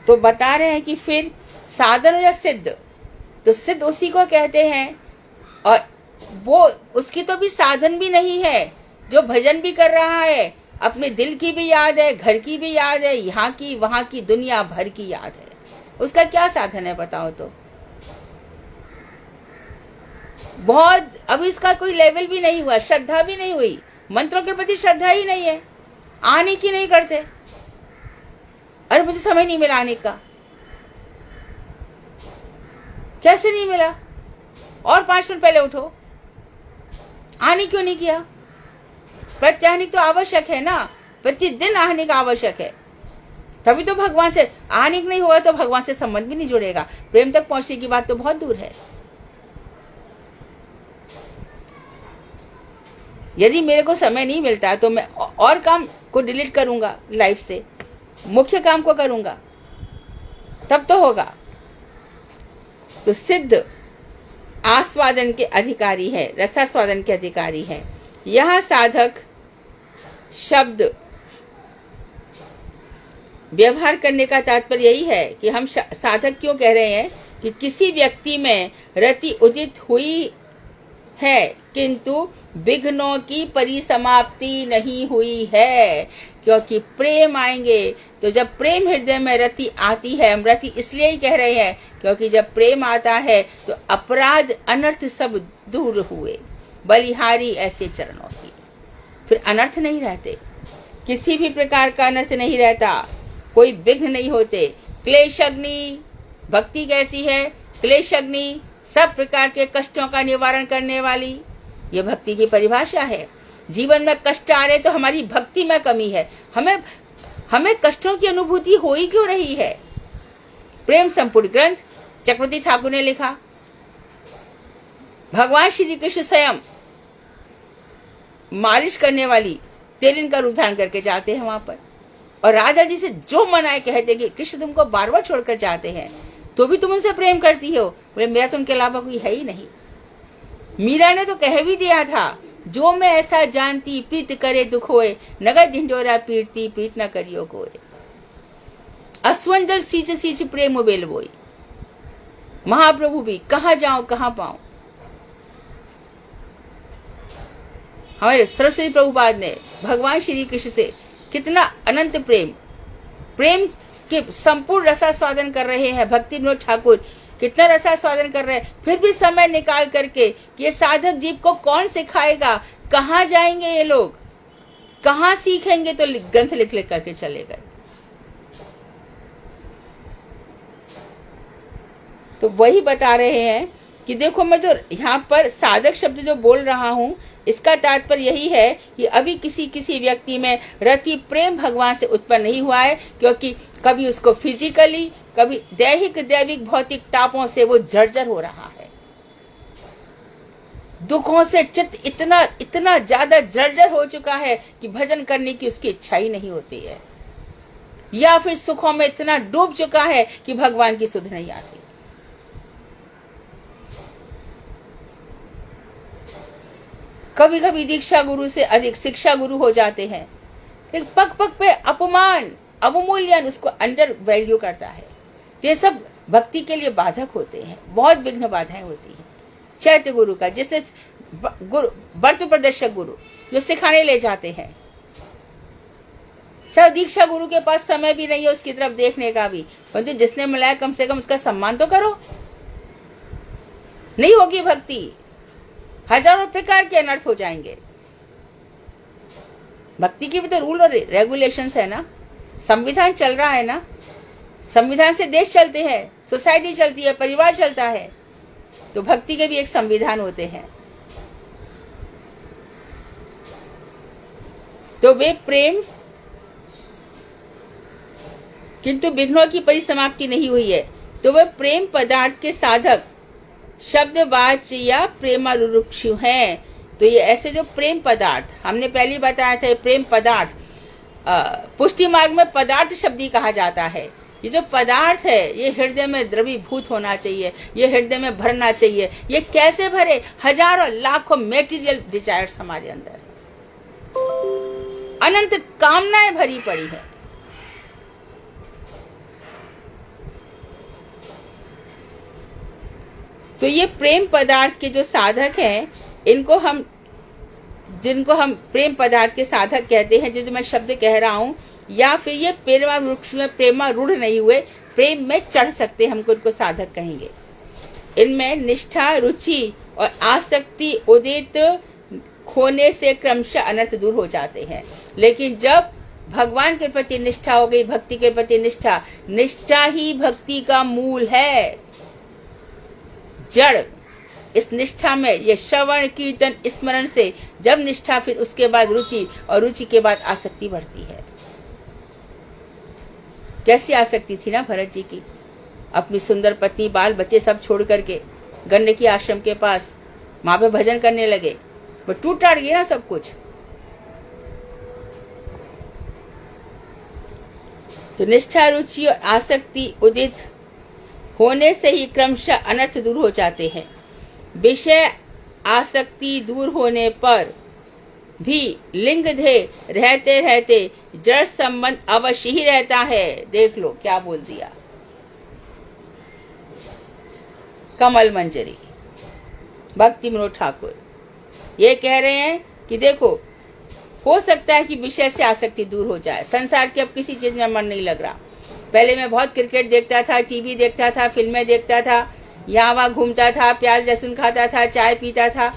तो बता रहे हैं कि फिर साधन या सिद्ध, तो सिद्ध उसी को कहते हैं, और वो उसकी तो भी साधन भी नहीं है, जो भजन भी कर रहा है, अपने दिल की भी याद है, घर की भी याद है, यहाँ की वहां की दुनिया भर की याद है, उसका क्या साधन है बताओ? तो बहुत अभी इसका कोई लेवल भी नहीं हुआ, श्रद्धा भी नहीं हुई, मंत्रों के प्रति श्रद्धा ही नहीं है, आने की नहीं करते। अरे मुझे समय नहीं मिला आने का, कैसे नहीं मिला? और 5 मिनट पहले उठो, आने क्यों नहीं किया? प्रत्याहनिक तो आवश्यक है ना, प्रतिदिन आने का आवश्यक है, तभी तो भगवान से आने नहीं होगा तो भगवान से संबंध भी नहीं जुड़ेगा। प्रेम तक पहुंचने की बात तो बहुत दूर है। यदि मेरे को समय नहीं मिलता तो मैं और काम को डिलीट करूंगा लाइफ से, मुख्य काम को करूंगा, तब तो होगा। तो सिद्ध आस्वादन के अधिकारी है, रसास्वादन के अधिकारी है। यह साधक शब्द व्यवहार करने का तात्पर्य यही है कि हम साधक क्यों कह रहे हैं कि किसी व्यक्ति में रति उदित हुई है किंतु विघ्नों की परिसमाप्ति नहीं हुई है, क्योंकि प्रेम आएंगे तो जब प्रेम हृदय में रति आती है, हम रति इसलिए ही कह रहे हैं क्योंकि जब प्रेम आता है तो अपराध अनर्थ सब दूर हुए, बलिहारी ऐसे चरणों की, फिर अनर्थ नहीं रहते, किसी भी प्रकार का अनर्थ नहीं रहता, कोई विघ्न नहीं होते। क्लेश अग्नि भक्ति कैसी है? क्लेश अग्नि सब प्रकार के कष्टों का निवारण करने वाली, ये भक्ति की परिभाषा है। जीवन में कष्ट आ रहे तो हमारी भक्ति में कमी है। हमें कष्टों की अनुभूति हो ही क्यों रही है? प्रेम संपूर्ण ग्रंथ चक्रवर्ती ठाकुर ने लिखा। भगवान श्री कृष्ण स्वयं मालिश करने वाली तेलिन का रूप धारण करके जाते हैं वहां पर, और राधा जी से जो मनाए कहते कि कृष्ण तुमको बार बार छोड़कर जाते हैं तो भी तुम उनसे प्रेम करती हो। बोले मेरा तो उनके अलावा कोई है ही नहीं। मीरा ने तो कह भी दिया था, जो मैं ऐसा जानती प्रीत करे दुख होए, नगर ढिंडोरा पीरती प्रीत न करियो कोय। असवंजल सींच सींच प्रेम बेल बोई। महाप्रभु भी कहाँ जाऊं कहाँ पाऊं। हमारे सरस्वती प्रभुपाद ने भगवान श्री कृष्ण से कितना अनंत प्रेम के संपूर्ण रसास्वादन कर रहे हैं। भक्ति विनोद ठाकुर कितना रसास्वादन कर रहे हैं, फिर भी समय निकाल करके ये साधक जीव को कौन सिखाएगा? कहाँ जाएंगे ये लोग, कहाँ सीखेंगे? तो ग्रंथ लिख लिख करके चले गए। तो वही बता रहे हैं कि देखो मैं जो यहाँ पर साधक शब्द जो बोल रहा हूँ, इसका तात्पर्य यही है कि अभी किसी व्यक्ति में रति प्रेम भगवान से उत्पन्न नहीं हुआ है, क्योंकि कभी उसको फिजिकली, कभी दैविक भौतिक तापों से वो जर्जर हो रहा है। दुखों से चित्त इतना ज्यादा जर्जर हो चुका है कि भजन करने की उसकी इच्छा ही नहीं होती है, या फिर सुखों में इतना डूब चुका है कि भगवान की सुध नहीं आती। कभी कभी दीक्षा गुरु से अधिक शिक्षा गुरु हो जाते हैं, लेकिन पग पग पे अपमान अवमूल्यन उसको अंडर वैल्यू करता है। ये सब भक्ति के लिए बाधक होते हैं, बहुत विघ्न बाधाएं होती हैं। चैत्य गुरु का, जिसने व्रत प्रदर्शक गुरु जो सिखाने ले जाते हैं, चाहे दीक्षा गुरु के पास समय भी नहीं है उसकी तरफ देखने का भी, परंतु जिसने मिलाया कम से कम उसका सम्मान तो करो। नहीं होगी भक्ति, हजारों प्रकार के अनर्थ हो जाएंगे। भक्ति की भी तो रूल और रेगुलेशंस है ना, संविधान चल रहा है ना, संविधान से देश चलते हैं, सोसाइटी चलती है, परिवार चलता है, तो भक्ति के भी एक संविधान होते हैं। तो वे प्रेम, किंतु विघ्नों की परिसमाप्ति नहीं हुई है, तो वे प्रेम पदार्थ के साधक शब्दवाच्य या प्रेमारुक्षु हैं। तो ये ऐसे जो प्रेम पदार्थ हमने पहले बताया था, प्रेम पदार्थ पुष्टि मार्ग में पदार्थ शब्द ही कहा जाता है। ये जो पदार्थ है ये हृदय में द्रवीभूत होना चाहिए, ये हृदय में भरना चाहिए। ये कैसे भरे? हजारों लाखों मेटीरियल डिजायर्स हमारे अंदर, अनंत कामनाएं भरी पड़ी है। तो ये प्रेम पदार्थ के जो साधक हैं, जिनको हम प्रेम पदार्थ के साधक कहते हैं, जो मैं शब्द कह रहा हूं, या फिर ये प्रेमारूढ़ में प्रेमारूढ़ नहीं हुए, प्रेम में चढ़ सकते, हमको उनको साधक कहेंगे। इनमें निष्ठा, रुचि और आसक्ति उदित खोने से क्रमशः अनर्थ दूर हो जाते हैं। लेकिन जब भगवान के प्रति निष्ठा हो गई, भक्ति के प्रति निष्ठा ही भक्ति का मूल है। जड़ इस निष्ठा में ये श्रवण कीर्तन स्मरण से जब निष्ठा, फिर उसके बाद रुचि, और रुचि के बाद आसक्ति बढ़ती है। कैसी आसक्ति थी ना भरत जी की, अपनी सुंदर पत्नी, बाल बच्चे सब छोड़ करके गंडकी आश्रम के पास वहां पे भजन करने लगे, वो टूट टाट गया ना सब कुछ। तो निष्ठा, रुचि और आसक्ति उदित होने से ही क्रमशः अनर्थ दूर हो जाते हैं। विषय आसक्ति दूर होने पर भी लिंग ध्येय रहते रहते जड़ संबंध अवश्य ही रहता है। देख लो क्या बोल दिया कमल मंजरी भक्ति विनोद ठाकुर। ये कह रहे हैं कि देखो, हो सकता है कि विषय से आसक्ति दूर हो जाए, संसार के अब किसी चीज में मन नहीं लग रहा। पहले मैं बहुत क्रिकेट देखता था, टीवी देखता था, फिल्में देखता था, यहाँ वहाँ घूमता था, प्याज लहसुन खाता था, चाय पीता था,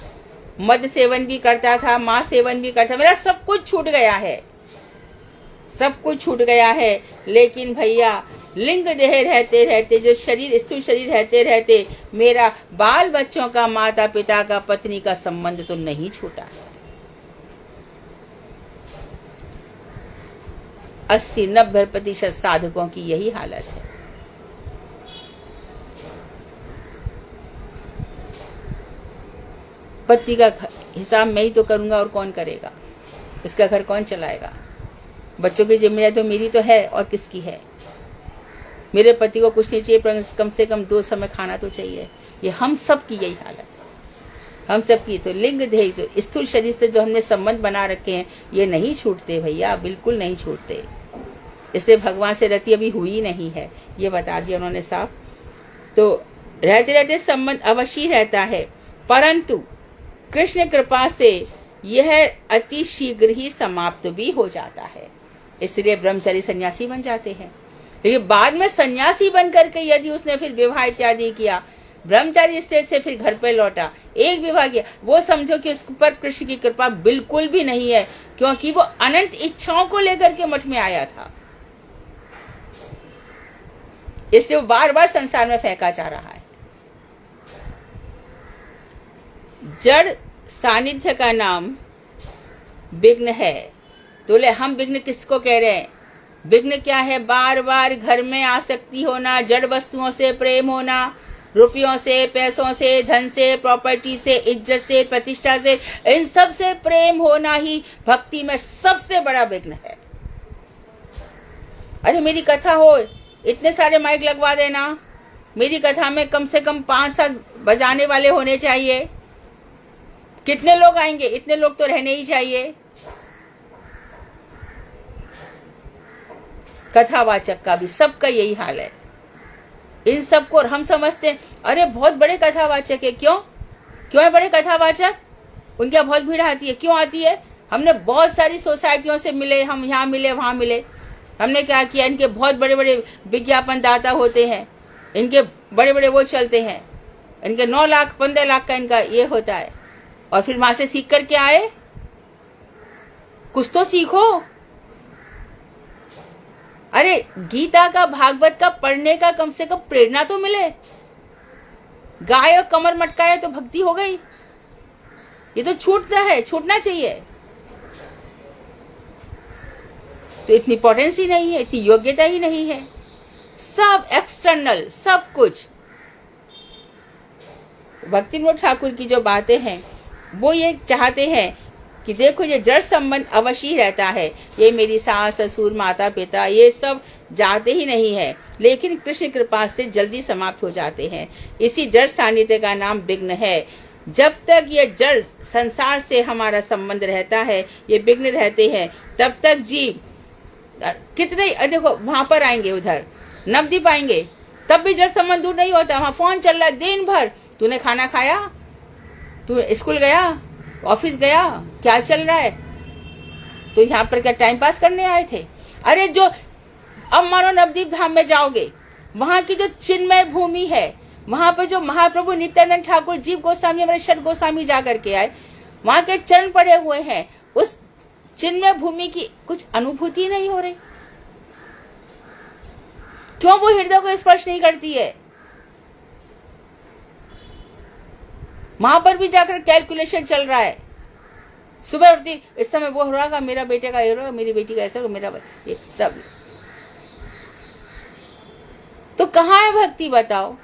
मद सेवन भी करता था, मांस सेवन भी करता, मेरा सब कुछ छूट गया है। सब कुछ छूट गया है, लेकिन भैया लिंग देह रहते रहते, जो शरीर स्थूल शरीर रहते रहते, मेरा बाल बच्चों का, माता पिता का, पत्नी का संबंध तो नहीं छूटा है। 80-90% साधकों की यही हालत है। पति का हिसाब मैं ही तो करूंगा और कौन करेगा, इसका घर कौन चलाएगा, बच्चों की जिम्मेदारी तो मेरी तो है और किसकी है। मेरे पति को कुछ नहीं चाहिए पर कम से कम 2 समय खाना तो चाहिए। ये हम सब की यही हालत है, हम सब की। तो लिंग देह, तो स्थूल शरीर से जो हमने संबंध बना रखे हैं, ये नहीं छूटते भैया, बिल्कुल नहीं छूटते। इसलिए भगवान से रति अभी हुई नहीं है, ये बता दिया उन्होंने साफ। तो रहते रहते संबंध अवश्य रहता है, परंतु कृष्ण कृपा से यह अति शीघ्र ही समाप्त भी हो जाता है। इसलिए ब्रह्मचारी सन्यासी बन जाते हैं। लेकिन बाद में सन्यासी बन करके यदि उसने फिर विवाह इत्यादि किया, ब्रह्मचारी स्टेज से फिर घर पे लौटा, एक विवाह किया, वो समझो कि उस पर कृष्ण की कृपा बिल्कुल भी नहीं है, क्योंकि वो अनंत इच्छाओं को लेकर के मठ में आया था। इसलिए वो बार बार संसार में फेंका जा रहा है। जड़ सानिध्य का नाम विघ्न है। तो ले हम विघ्न किसको कह रहे हैं? विघ्न क्या है? बार बार घर में आसक्ति होना, जड़ वस्तुओं से प्रेम होना, रुपयों से, पैसों से, धन से, प्रॉपर्टी से, इज्जत से, प्रतिष्ठा से, इन सब से प्रेम होना ही भक्ति में सबसे बड़ा विघ्न है। अरे मेरी कथा हो, इतने सारे माइक लगवा देना, मेरी कथा में कम से कम 5-7 बजाने वाले होने चाहिए। कितने लोग आएंगे? इतने लोग तो रहने ही चाहिए। कथावाचक का भी सबका यही हाल है। इन सबको हम समझते हैं अरे बहुत बड़े कथावाचक है। क्यों है बड़े कथावाचक? उनकी बहुत भीड़ आती है। क्यों आती है? हमने बहुत सारी सोसाइटियों से मिले, हम यहाँ मिले, वहां मिले। हमने क्या किया, इनके बहुत बड़े बड़े विज्ञापन दाता होते हैं, इनके बड़े बड़े वो चलते हैं, इनके 9 लाख 15 लाख का इनका ये होता है। और फिर वहां से सीख करके आए, कुछ तो सीखो। अरे गीता का, भागवत का पढ़ने का कम से कम प्रेरणा तो मिले। गाय और कमर मटकाए तो भक्ति हो गई? ये तो छूटता है, छूटना चाहिए। तो इतनी इंपॉर्टेंस ही नहीं है, इतनी योग्यता ही नहीं है। सब एक्सटर्नल, सब कुछ। भक्ति विनोद ठाकुर की जो बातें हैं वो ये चाहते हैं कि देखो ये जड़ संबंध अवश्य ही रहता है। ये मेरी सास ससुर माता पिता ये सब जाते ही नहीं है, लेकिन कृष्ण कृपा से जल्दी समाप्त हो जाते हैं। इसी जड़ सानिध्य का नाम विघ्न है। जब तक ये जड़ संसार से हमारा संबंध रहता है, ये विघ्न रहते हैं, तब तक जीव कितने, देखो वहां पर आएंगे, उधर नवद्वीप आएंगे, तब भी जड़ संबंध दूर नहीं होता। वहां फोन चल रहा है दिन भर, तूने खाना खाया, तू स्कूल गया, ऑफिस गया, क्या चल रहा है? तो यहाँ पर क्या टाइम पास करने आए थे? अरे जो अब मानो नवद्वीप धाम में जाओगे, वहां की जो चिन्मय भूमि है, वहां पर जो महाप्रभु नित्यानंद ठाकुर, जीव गोस्वामी, हमारे षट गोस्वामी जा करके आए, वहां के चरण पड़े हुए हैं। उस चिन्मय भूमि की कुछ अनुभूति नहीं हो रही। क्यों वो हृदय को स्पर्श नहीं करती है? वहां पर भी जाकर कैलकुलेशन चल रहा है। सुबह उठती, इस समय वो हो रहा, मेरा बेटे का ये होगा, मेरी बेटी का ऐसा, मेरा ये सब। तो कहाँ है भक्ति बताओ?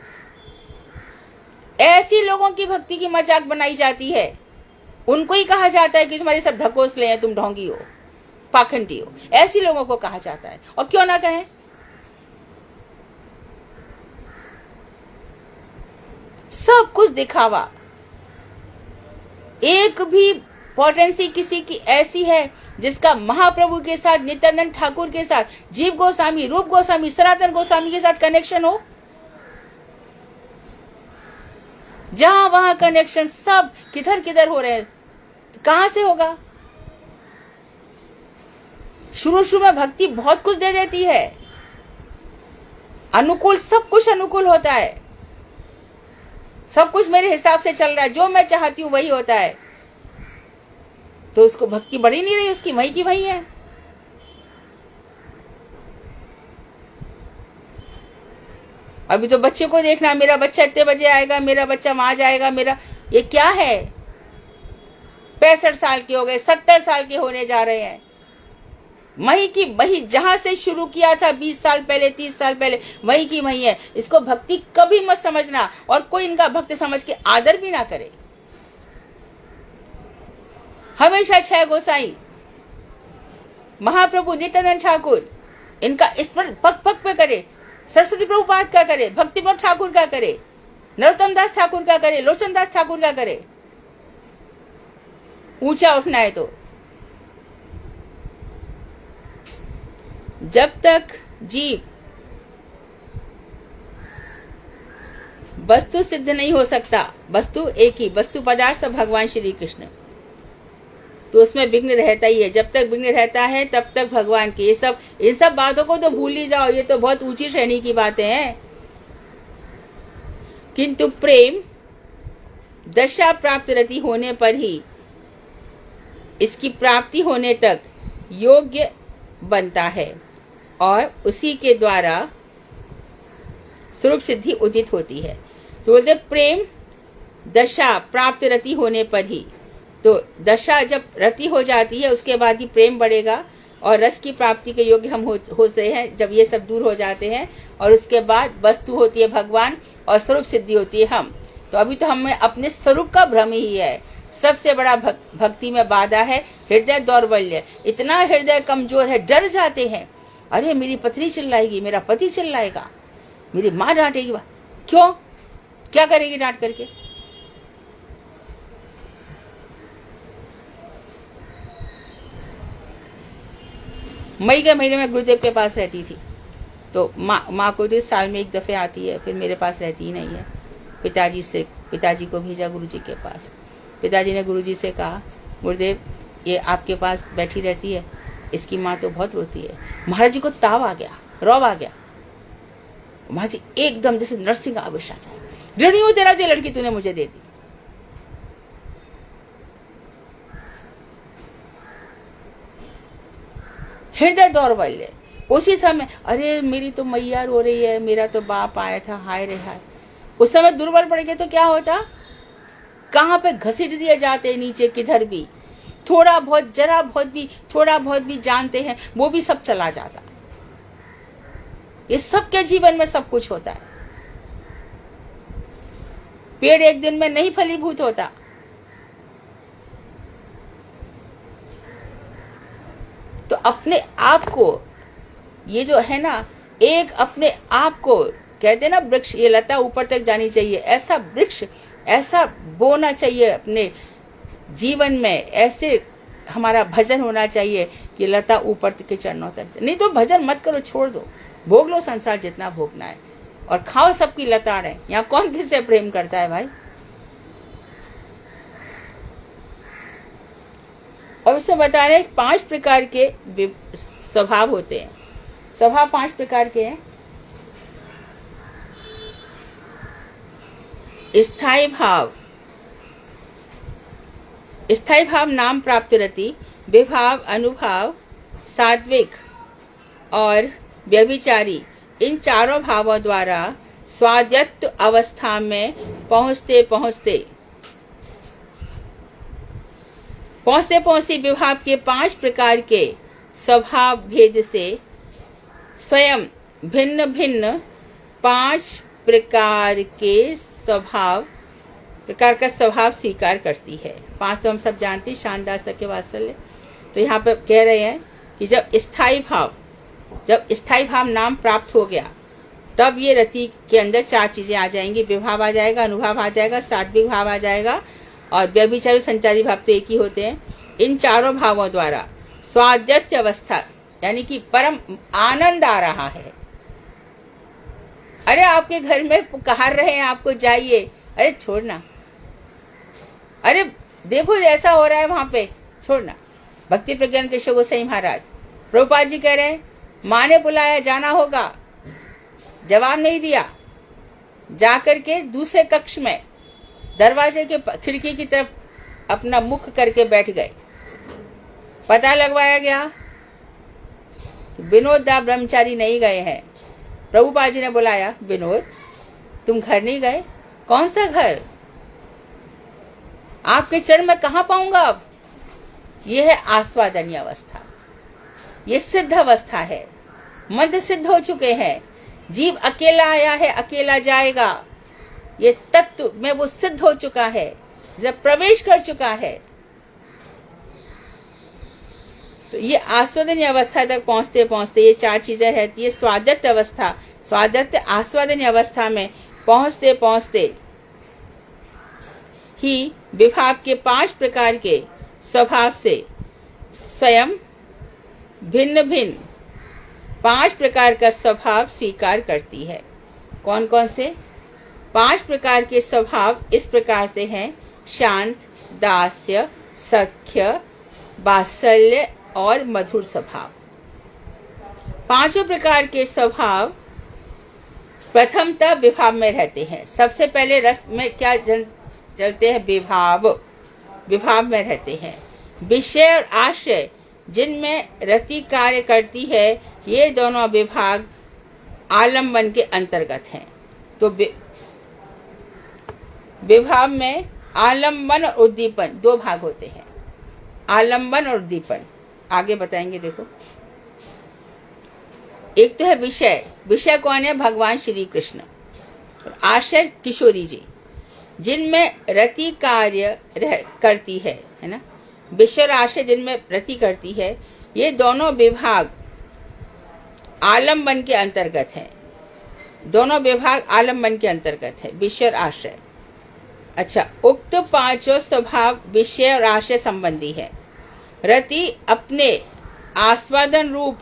ऐसी लोगों की भक्ति की मजाक बनाई जाती है। उनको ही कहा जाता है कि तुम्हारे सब ढकोसले हैं, तुम ढोंगी हो, पाखंडी हो। ऐसी लोगों को कहा जाता है। और क्यों ना कहें? सब कुछ दिखावा। एक भी पोटेंसी किसी की ऐसी है जिसका महाप्रभु के साथ, नित्यानंद ठाकुर के साथ, जीव गोस्वामी, रूप गोस्वामी, सनातन गोस्वामी के साथ कनेक्शन हो? जहां वहां कनेक्शन सब किधर किधर हो रहे हैं, तो कहां से होगा? शुरू में भक्ति बहुत कुछ दे देती है, अनुकूल, सब कुछ अनुकूल होता है, सब कुछ मेरे हिसाब से चल रहा है, जो मैं चाहती हूं वही होता है। तो उसको भक्ति बढ़ी नहीं रही, उसकी वही की वही है। अभी तो बच्चे को देखना, मेरा बच्चा इतने बजे आएगा, मेरा बच्चा वहां जाएगा, मेरा ये क्या है। 65 साल के हो गए, 70 साल के होने जा रहे हैं। वही की वही जहां से शुरू किया था 20 साल पहले, 30 साल पहले, वही की वही है। इसको भक्ति कभी मत समझना, और कोई इनका भक्त समझ के आदर भी ना करे। हमेशा 6 गोसाई, महाप्रभु नित्यानंद ठाकुर, इनका इस पर पग पग पे करे। सरस्वती प्रभुपाद का करे, भक्ति विनोद ठाकुर का करे, नरोत्तम दास ठाकुर का करे, लोचन दास ठाकुर का करे। ऊंचा उठना है तो जब तक जीव वस्तु सिद्ध नहीं हो सकता, वस्तु एक ही, वस्तु पदार्थ सब भगवान श्री कृष्ण, तो उसमें विघ्न रहता ही है। जब तक विघ्न रहता है तब तक भगवान की इन सब बातों को तो भूल ही जाओ, ये तो बहुत ऊंची श्रेणी की बातें हैं। किंतु प्रेम दशा प्राप्त रति होने पर ही इसकी प्राप्ति होने तक योग्य बनता है, और उसी के द्वारा स्वरूप सिद्धि उदित होती है। तो बोलते प्रेम दशा प्राप्त रति होने पर ही, तो दशा जब रति हो जाती है उसके बाद ही प्रेम बढ़ेगा, और रस की प्राप्ति के योग्य हम होते हैं जब ये सब दूर हो जाते हैं, और उसके बाद वस्तु होती है भगवान और स्वरूप सिद्धि होती है हम। तो अभी तो हमें अपने स्वरूप का भ्रम ही है। सबसे बड़ा भक्ति में बाधा है हृदय दौर्बल्य। इतना हृदय कमजोर है, डर जाते हैं, अरे मेरी पत्नी चिल्लाएगी, मेरा पति चिल्लाएगा, मेरी माँ डांटेगी। क्यों, क्या करेगी डांट करके? मई के महीने में गुरुदेव के पास रहती थी, तो माँ को तो साल में एक दफे आती है, फिर मेरे पास रहती ही नहीं है। पिताजी को भेजा गुरुजी के पास। पिताजी ने गुरुजी से कहा, गुरुदेव ये आपके पास बैठी रहती है, इसकी माँ तो बहुत रोती है। महाराज जी को ताव आ गया, रौब आ गया। महाराज जी एकदम जैसे नरसिंह आवेश आ जाए, ऋणी हूं तेरा जो लड़की तूने मुझे दे दी। हृदय दौर्बल्य। उसी समय अरे मेरी तो मैया रो रही है, मेरा तो बाप आया था, हाय रे हाय। उस समय दुर्बल पड़ गए तो क्या होता, कहां पे घसीट दिए जाते नीचे, किधर भी थोड़ा बहुत जरा बहुत भी जानते हैं वो भी सब चला जाता। ये सबके जीवन में सब कुछ होता है। पेड़ एक दिन में नहीं फलीभूत होता। तो अपने आप को, ये जो है ना, एक अपने आप को कहते हैं ना वृक्ष, ये लता ऊपर तक जानी चाहिए। ऐसा वृक्ष ऐसा बोना चाहिए अपने जीवन में, ऐसे हमारा भजन होना चाहिए कि लता ऊपर के चरणों तक। नहीं तो भजन मत करो, छोड़ दो, भोग लो संसार जितना भोगना है, और खाओ सबकी लता रहे। यहाँ कौन किससे प्रेम करता है भाई? और उससे बता रहे 5 प्रकार के स्वभाव होते हैं। स्वभाव 5 प्रकार के हैं। स्थायी भाव, स्थायी भाव नाम प्राप्त रति, विभाव, अनुभाव, सात्विक और व्यभिचारी, इन चारों भावों द्वारा स्वायत्त अवस्था में पहुंचते पहुंचते विभाव के 5 प्रकार के स्वभाव भेद से स्वयं भिन्न भिन्न 5 प्रकार का स्वभाव स्वीकार करती है। 5 तो हम सब जानते हैं, शानदार, सख्य, वात्सल्य। तो यहाँ पर कह रहे हैं कि जब स्थायी भाव नाम प्राप्त हो गया, तब ये रति के अंदर 4 चीजें आ जाएंगी। विभाव आ जाएगा, अनुभाव आ जाएगा, सात्विक भाव आ जाएगा, और व्यभिचारी संचारी भाव तो एक ही होते हैं। इन चारों भावों द्वारा स्वायत्त अवस्था, यानी कि परम आनंद आ रहा है। अरे आपके घर में पुकार रहे हैं आपको, जाइए, अरे छोड़ना, अरे देखो ऐसा हो रहा है वहां पे, छोड़ना। भक्ति प्रज्ञान केशव गोसाई महाराज, प्रभुपाद जी कह रहे हैं, माँ ने बुलाया, जाना होगा, जवाब नहीं दिया, जाकर के दूसरे कक्ष में दरवाजे के खिड़की की तरफ अपना मुख करके बैठ गए। पता लगवाया गया विनोद दा ब्रह्मचारी नहीं गए हैं, प्रभुपाद जी ने बुलाया, विनोद तुम घर नहीं गए? कौन सा घर? आपके चरण में कहाँ पाऊंगा अब? यह है आस्वादनीय अवस्था, ये सिद्ध अवस्था है। मंत्र सिद्ध हो चुके हैं, जीव अकेला आया है अकेला जाएगा, ये तत्व में वो सिद्ध हो चुका है, जब प्रवेश कर चुका है। तो ये आस्वादनीय अवस्था तक पहुंचते पहुंचते ये चार चीजें रहती है। स्वादत्त अवस्था, स्वादत्त आस्वादनीय अवस्था में पहुंचते पहुंचते ही विभाग के 5 प्रकार के स्वभाव से स्वयं भिन्न भिन्न 5 प्रकार का स्वभाव स्वीकार करती है। कौन कौन से 5 प्रकार के स्वभाव? इस प्रकार से हैं: शांत, दास्य, सख्य, वात्सल्य और मधुर स्वभाव। 5 प्रकार के स्वभाव प्रथमतः विभाव में रहते हैं। सबसे पहले रस में क्या चलते हैं? विभाव में रहते हैं। विषय और आश्रय जिनमें रति कार्य करती है, ये दोनों विभाग आलम्बन के अंतर्गत हैं। तो विभाव में आलम्बन और उद्दीपन 2 भाग होते हैं। आलम्बन और उद्दीपन आगे बताएंगे। देखो, एक तो है विषय। विषय कौन है? भगवान श्री कृष्ण। और आश्रय किशोरी जी, जिनमें रति कार्य करती है ना। विषय और आश्रय जिनमें रति करती है, ये दोनों विभाग आलम्बन के अंतर्गत हैं। दोनों विभाग आलम्बन के अंतर्गत है, विषय और आश्रय। अच्छा, उक्त 5 स्वभाव विषय और आश्रय संबंधी है। रति अपने आस्वादन रूप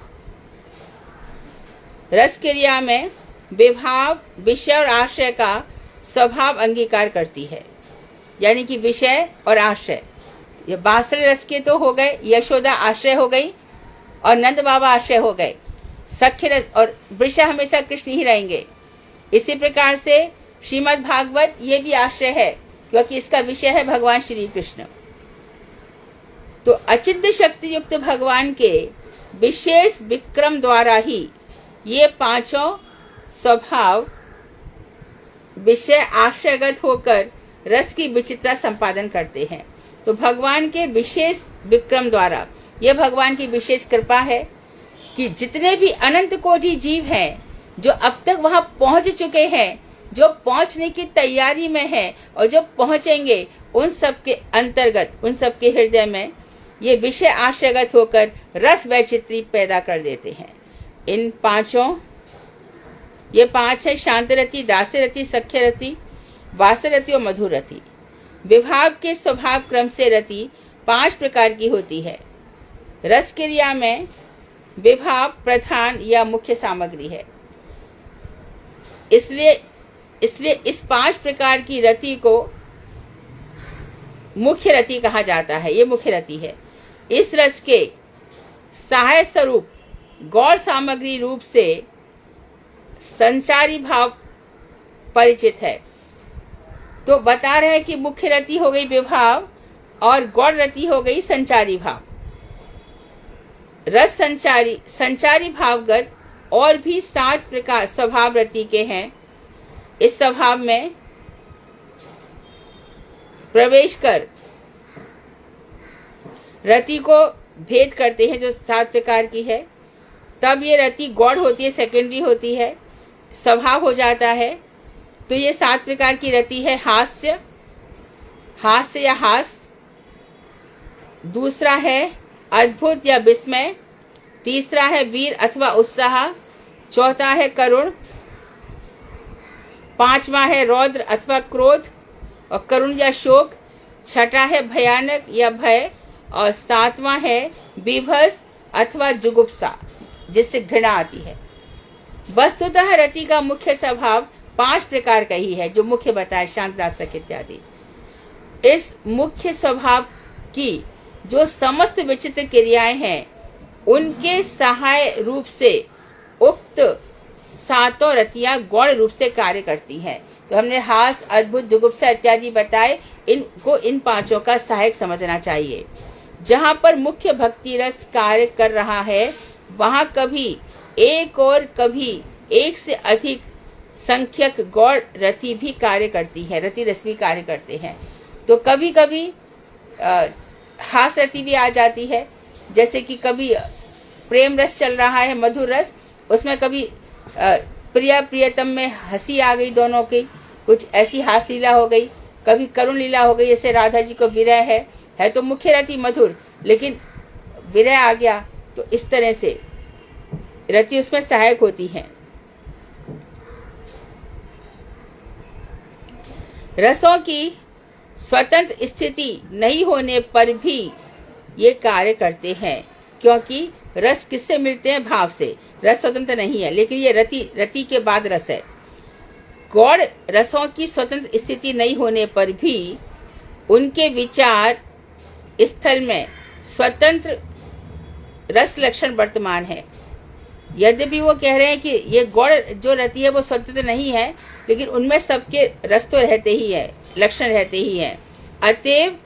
रस क्रिया में विभाव, विषय और आश्रय का स्वभाव अंगीकार करती है। यानी कि विषय और आश्रय, ये वात्सल्य रस के तो हो गए, यशोदा आश्रय हो गई और नंद बाबा आश्रय हो गए। सख्य रस और वृषा हमेशा कृष्ण ही रहेंगे। इसी प्रकार से श्रीमद् भागवत ये भी आश्रय है, क्योंकि इसका विषय है भगवान श्री कृष्ण। तो अचिंत्य शक्ति युक्त भगवान के विशेष विक्रम द्वारा ही ये 5 स्वभाव विषय आश्रयगत होकर रस की विचित्रता संपादन करते हैं। तो भगवान के विशेष विक्रम द्वारा, यह भगवान की विशेष कृपा है कि जितने भी अनंत कोटि जीव हैं, जो अब तक वहां पहुंच चुके हैं, जो पहुंचने की तैयारी में हैं और जो पहुंचेंगे, उन सब के अंतर्गत, उन सब के हृदय में ये विषय आश्रयगत होकर रस वैचित्री पैदा कर देते हैं। इन 5 ये 5 है: शांत रति, दास्य रति, सख्य रति, वात्सल्य रति और मधुर रति। विभाग के स्वभाव क्रम से रति 5 प्रकार की होती है। रस क्रिया में विभाव प्रधान या मुख्य सामग्री है। इसलिए इस 5 प्रकार की रति को मुख्य रति कहा जाता है। ये मुख्य रति है। इस रस के सहायक स्वरूप गौर सामग्री रूप से संचारी भाव परिचित है। तो बता रहे हैं कि मुख्य रति हो गई विभाव और गौर रति हो गई संचारी भाव। रस संचारी भावगत और भी 7 प्रकार स्वभाव रति के हैं। इस स्वभाव में प्रवेश कर रति को भेद करते हैं, जो 7 प्रकार की है। तब ये रति गौड़ होती है, सेकेंडरी होती है, स्वभाव हो जाता है। तो ये 7 प्रकार की रति है: हास्य या हास, दूसरा है अद्भुत या विस्मय, तीसरा है वीर अथवा उत्साह, चौथा है करुण, 5वां है रौद्र अथवा क्रोध और करुण या शोक, छठा है भयानक या भय और 7वां है बीभत्स अथवा जुगुप्सा, जिससे घृणा आती है। वस्तुतः रति का मुख्य स्वभाव 5 प्रकार का ही है, जो मुख्य बताए शांत, दासक इत्यादि। इस मुख्य स्वभाव की जो समस्त विचित्र क्रियाएं हैं, उनके सहाय रूप से उक्त 7 रतियां गौण रूप से कार्य करती हैं। तो हमने हास, अद्भुत, जुगुप्सा इत्यादि बताए। इनको इन 5 का सहायक समझना चाहिए। जहाँ पर मुख्य भक्ति रस कार्य कर रहा है, वहाँ कभी एक और कभी एक से अधिक संख्यक गौड़ रति भी कार्य करती है, रति रस भी कार्य करते हैं। तो कभी कभी हास रति भी आ जाती है, जैसे कि कभी प्रेम रस चल रहा है, मधुर रस, उसमें कभी प्रिया प्रियतम में हंसी आ गई दोनों की, कुछ ऐसी हास लीला हो गई, कभी करुण लीला हो गई, जैसे राधा जी को विरह है तो मुख्य रति मधुर, लेकिन विरह आ गया, तो इस तरह से रति उसमें सहायक होती है। रसों की स्वतंत्र स्थिति नहीं होने पर भी ये कार्य करते हैं, क्योंकि रस किससे मिलते हैं? भाव से। रस स्वतंत्र नहीं है, लेकिन ये रति के बाद रस है। गौड़ रसों की स्वतंत्र स्थिति नहीं होने पर भी उनके विचार स्थल में स्वतंत्र रस लक्षण वर्तमान है। यद्यपि वो कह रहे हैं कि ये गौड़ जो रति है वो स्वतंत्र नहीं है, लेकिन उनमें सबके रस तो रहते ही है, लक्षण रहते ही हैं। अतएव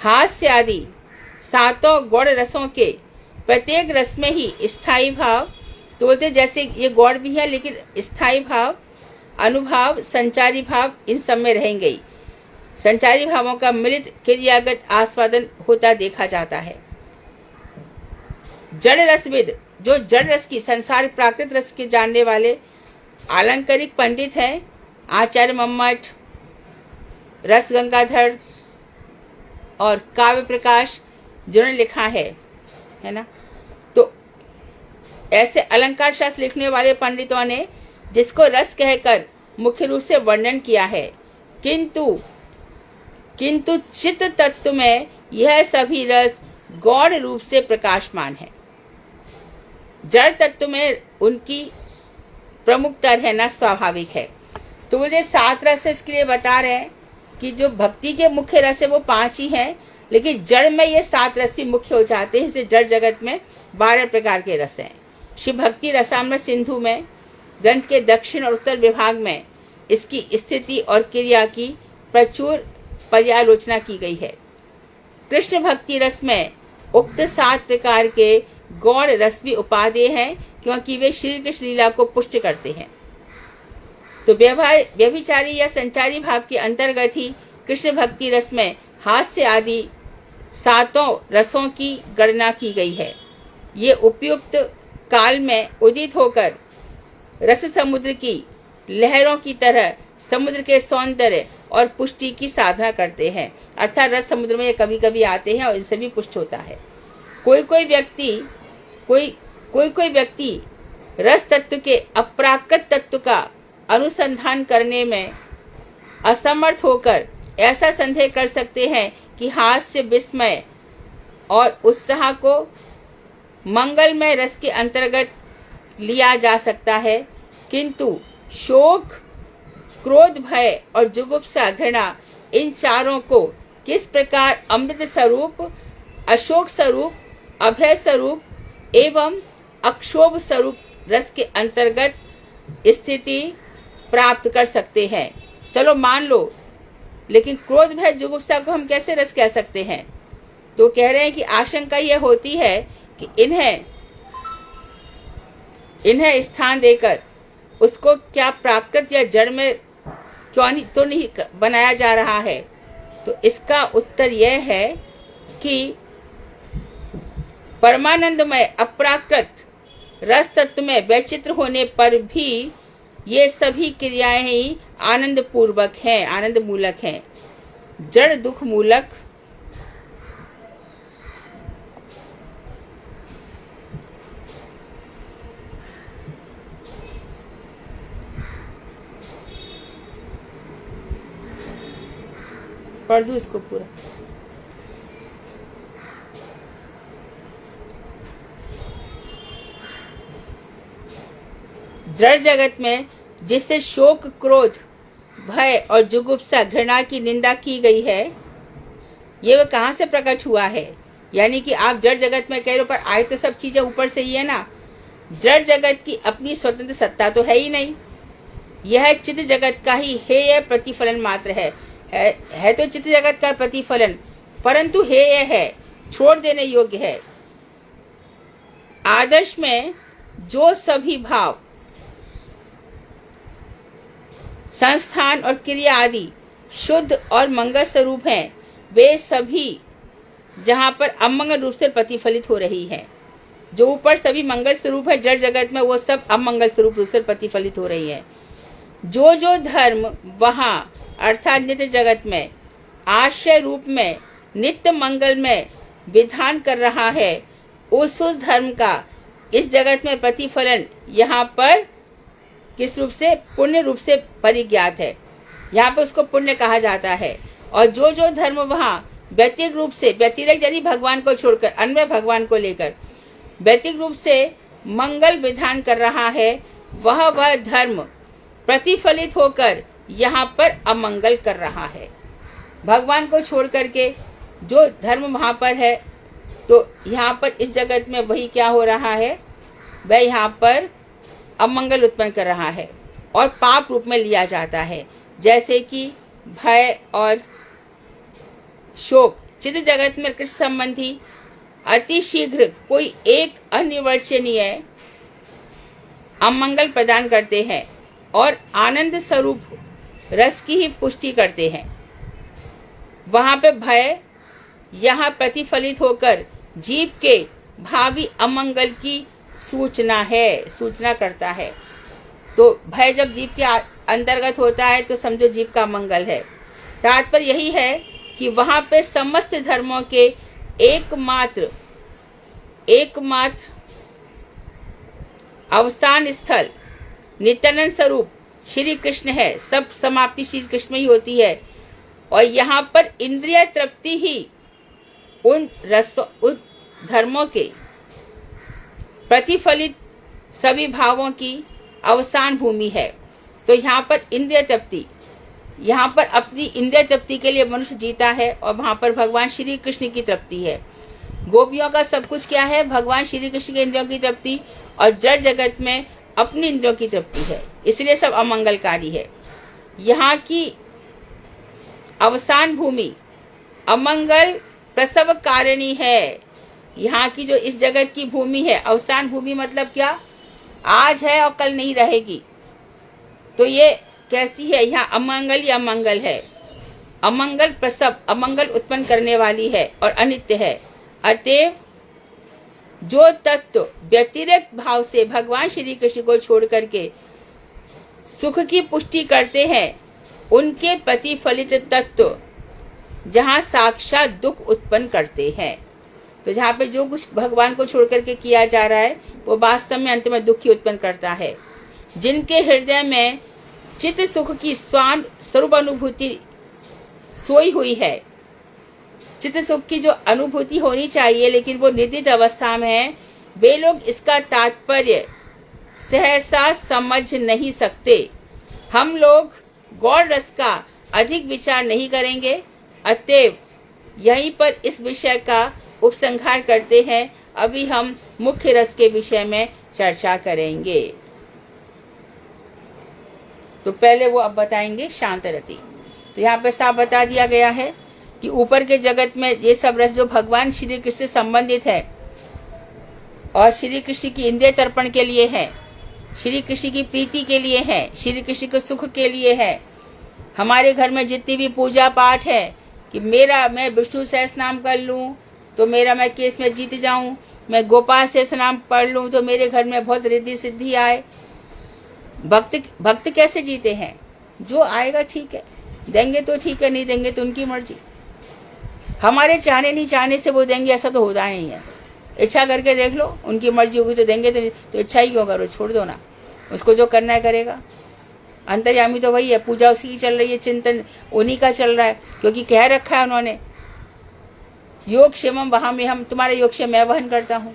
हास्य आदि सातों गौड़ रसों के प्रत्येक रस में ही स्थायी भाव, तो बोलते जैसे ये गौड़ भी है, लेकिन स्थायी भाव, अनुभाव, संचारी भाव इन सब में रहेंगे ही। संचारी भावों का मिलित क्रियागत आस्वादन होता देखा जाता है। जड़ रसविद, जो जड़ रस की, संसार प्राकृत रस के जानने वाले आलंकारिक पंडित हैं, आचार्य मम्मट, रस गंगाधर और काव्य प्रकाश जिन्होंने लिखा है ना, तो ऐसे अलंकार शास्त्र लिखने वाले पंडितों ने जिसको रस कहकर मुख्य रूप से वर्णन किया है, किंतु चित्त तत्व में यह सभी रस गौड़ रूप से प्रकाशमान है। जड़ तत्व में उनकी प्रमुखता रहना स्वाभाविक है। तो मुझे 7 रस इसके लिए बता रहे हैं कि जो भक्ति के मुख्य रस है वो 5 ही हैं, लेकिन जड़ में ये 7 रस भी मुख्य हो जाते हैं। जैसे जड़ जगत में 12 प्रकार के रस हैं। श्री भक्ति रसामृत सिंधु में ग्रंथ के दक्षिण और उत्तर विभाग में इसकी स्थिति और क्रिया की प्रचुर पर्यालोचना की गई है। कृष्ण भक्ति रस में उक्त 7 प्रकार के गौड़ रस भी उपादेय हैं, क्योंकि वे श्री कृष्ण लीला को पुष्ट करते हैं। तो व्यभिचारी या संचारी भाव के अंतर्गत ही कृष्ण भक्ति रस में हास्य आदि 7 रसों की गणना की गई है। ये उपयुक्त काल में उदित होकर रस समुद्र की लहरों की तरह समुद्र के सौंदर्य और पुष्टि की साधना करते हैं। अर्थात रस समुद्र में ये कभी कभी आते हैं और इनसे भी पुष्ट होता है। कोई कोई व्यक्ति रस तत्व के अप्राकृत तत्व का अनुसंधान करने में असमर्थ होकर ऐसा संदेह कर सकते हैं कि हास्य, विस्मय और उत्साह को मंगलमय रस के अंतर्गत लिया जा सकता है, किंतु शोक, क्रोध, भय और जुगुप्सा, घृणा, इन चारों को किस प्रकार अमृत स्वरूप, अशोक स्वरूप, अभय स्वरूप एवं अक्षोभ स्वरूप रस के अंतर्गत स्थिति प्राप्त कर सकते हैं। चलो मान लो, लेकिन क्रोध, भय, जुगुप्सा को हम कैसे रस कह सकते हैं? तो कह रहे हैं कि आशंका यह होती है कि इन्हें स्थान देकर उसको क्या प्राकृत या जड़ में क्यों नहीं बनाया जा रहा है? तो इसका उत्तर यह है कि परमानंदमय अप्राकृत रस तत्व में वैचित्र होने पर भी ये सभी क्रियाएं ही आनंद पूर्वक हैं, आनंद मूलक हैं। जड़ दुख मूलक पढ़ दूं इसको पूरा। जड़ जगत में जिससे शोक, क्रोध, भय और जुगुप्सा, घृणा की निंदा की गई है, ये वो कहाँ से प्रकट हुआ है? यानी कि आप जड़ जगत में कह रहे हो, पर आए तो सब चीजें ऊपर से ही है ना। जड़ जगत की अपनी स्वतंत्र सत्ता तो है ही नहीं। यह चित्त जगत का ही हेय प्रतिफलन मात्र है तो चित्त जगत का प्रतिफलन, परंतु हेय है, छोड़ देने योग्य है। आदर्श में जो सभी भाव, संस्थान और क्रिया आदि शुद्ध और मंगल स्वरूप हैं, वे सभी जहां पर अमंगल रूप से प्रतिफलित हो रही है। जो ऊपर सभी मंगल स्वरूप है जड़ जगत में, वो सब अमंगल स्वरूप रूप से प्रतिफलित हो रही है। जो जो धर्म वहां अर्थात नित्य जगत में आश्रय रूप में नित्य मंगल में विधान कर रहा है, उस धर्म का इस जगत में प्रतिफलन यहाँ पर किस रूप से, पुण्य रूप से परिज्ञात है। यहाँ पे उसको पुण्य कहा जाता है। और जो जो धर्म वहाँ व्यतिरिक्त रूप से, व्यतिरिक्त यानी भगवान को छोड़कर, अन्य भगवान को लेकर व्यतिरिक्त रूप से मंगल विधान कर रहा है, वह धर्म प्रतिफलित होकर यहाँ पर अमंगल कर रहा है। भगवान को छोड़ करके जो धर्म वहां पर है, तो यहाँ पर इस जगत में वही क्या हो रहा है, वह यहाँ पर अमंगल उत्पन्न कर रहा है और पाप रूप में लिया जाता है। जैसे कि भय और शोक चित्त जगत में कृष्ण संबंधी अति शीघ्र कोई एक अनिवर्चनीय अमंगल प्रदान करते हैं और आनंद स्वरूप रस की ही पुष्टि करते हैं। वहां पे भय यहाँ प्रतिफलित होकर जीव के भावी अमंगल की सूचना करता है। तो भय जब जीव के अंतर्गत होता है तो समझो जीव का मंगल है। तात्पर्य यही है कि वहां पे समस्त धर्मों के एकमात्र अवसान स्थल नित्यानंद स्वरूप श्री कृष्ण है। सब समाप्ति श्री कृष्ण में ही होती है। और यहाँ पर इंद्रिय तृप्ति ही उन धर्मों के प्रतिफलित सभी भावों की अवसान भूमि है। तो यहाँ पर इंद्रिय तृप्ति, यहाँ पर अपनी इंद्रिय तृप्ति के लिए मनुष्य जीता है और वहां पर भगवान श्री कृष्ण की तृप्ति है। गोपियों का सब कुछ क्या है, भगवान श्री कृष्ण के इंद्रियों की तृप्ति, और जड़ जगत में अपनी इंद्रियों की तृप्ति है। इसलिए सब अमंगलकारी है। यहाँ की अवसान भूमि अमंगल प्रसव कारिणी है। यहाँ की जो इस जगत की भूमि है, अवसान भूमि मतलब क्या, आज है और कल नहीं रहेगी। तो ये कैसी है, यहाँ अमंगल ही अमंगल है। अमंगल प्रसव, अमंगल उत्पन्न करने वाली है और अनित्य है। अतएव जो तत्व व्यतिरिक्त भाव से भगवान श्री कृष्ण को छोड़ करके सुख की पुष्टि करते हैं, उनके प्रतिफलित तत्व जहाँ साक्षात दुख उत्पन्न करते हैं। तो जहाँ पे जो कुछ भगवान को छोड़ करके किया जा रहा है, वो वास्तव में अंत में दुख ही उत्पन्न करता है। जिनके हृदय में चित्त सुख की स्वान स्वरूप अनुभूति सोई हुई है, चित्त सुख की जो अनुभूति होनी चाहिए लेकिन वो निदित अवस्था में है, वे लोग इसका तात्पर्य सहसा समझ नहीं सकते। हम लोग गौर रस का अधिक विचार नहीं करेंगे। अतएव यहीं पर इस विषय का उपसंहार करते हैं। अभी हम मुख्य रस के विषय में चर्चा करेंगे। तो पहले वो अब बताएंगे शांत रति। तो यहाँ पर साफ बता दिया गया है कि ऊपर के जगत में ये सब रस जो भगवान श्री कृष्ण से संबंधित है और श्री कृष्ण की इंद्रिय तर्पण के लिए है, श्री कृष्ण की प्रीति के लिए है, श्री कृष्ण के सुख के लिए है। हमारे घर में जितनी भी पूजा पाठ है कि मैं विष्णु सहस्त्र नाम कर लूं तो मैं केस में जीत जाऊं, मैं गोपाल सहस्त्र नाम पढ़ लूं तो मेरे घर में बहुत रिद्धि सिद्धि आए। भक्त कैसे जीते हैं, जो आएगा ठीक है, देंगे तो ठीक है, नहीं देंगे तो उनकी मर्जी। हमारे चाहने नहीं चाहने से वो देंगे ऐसा तो होता नहीं है। इच्छा करके देख लो, उनकी मर्जी होगी तो देंगे, तो इच्छा ही क्यों करो, छोड़ दो ना, उसको जो करना है करेगा। अंतर्यामी तो वही है, पूजा उसी की चल रही है, चिंतन उन्हीं का चल रहा है, क्योंकि कह रखा है उन्होंने योग क्षेमम वहां में हम तुम्हारा योग क्षेम मैं वहन करता हूँ।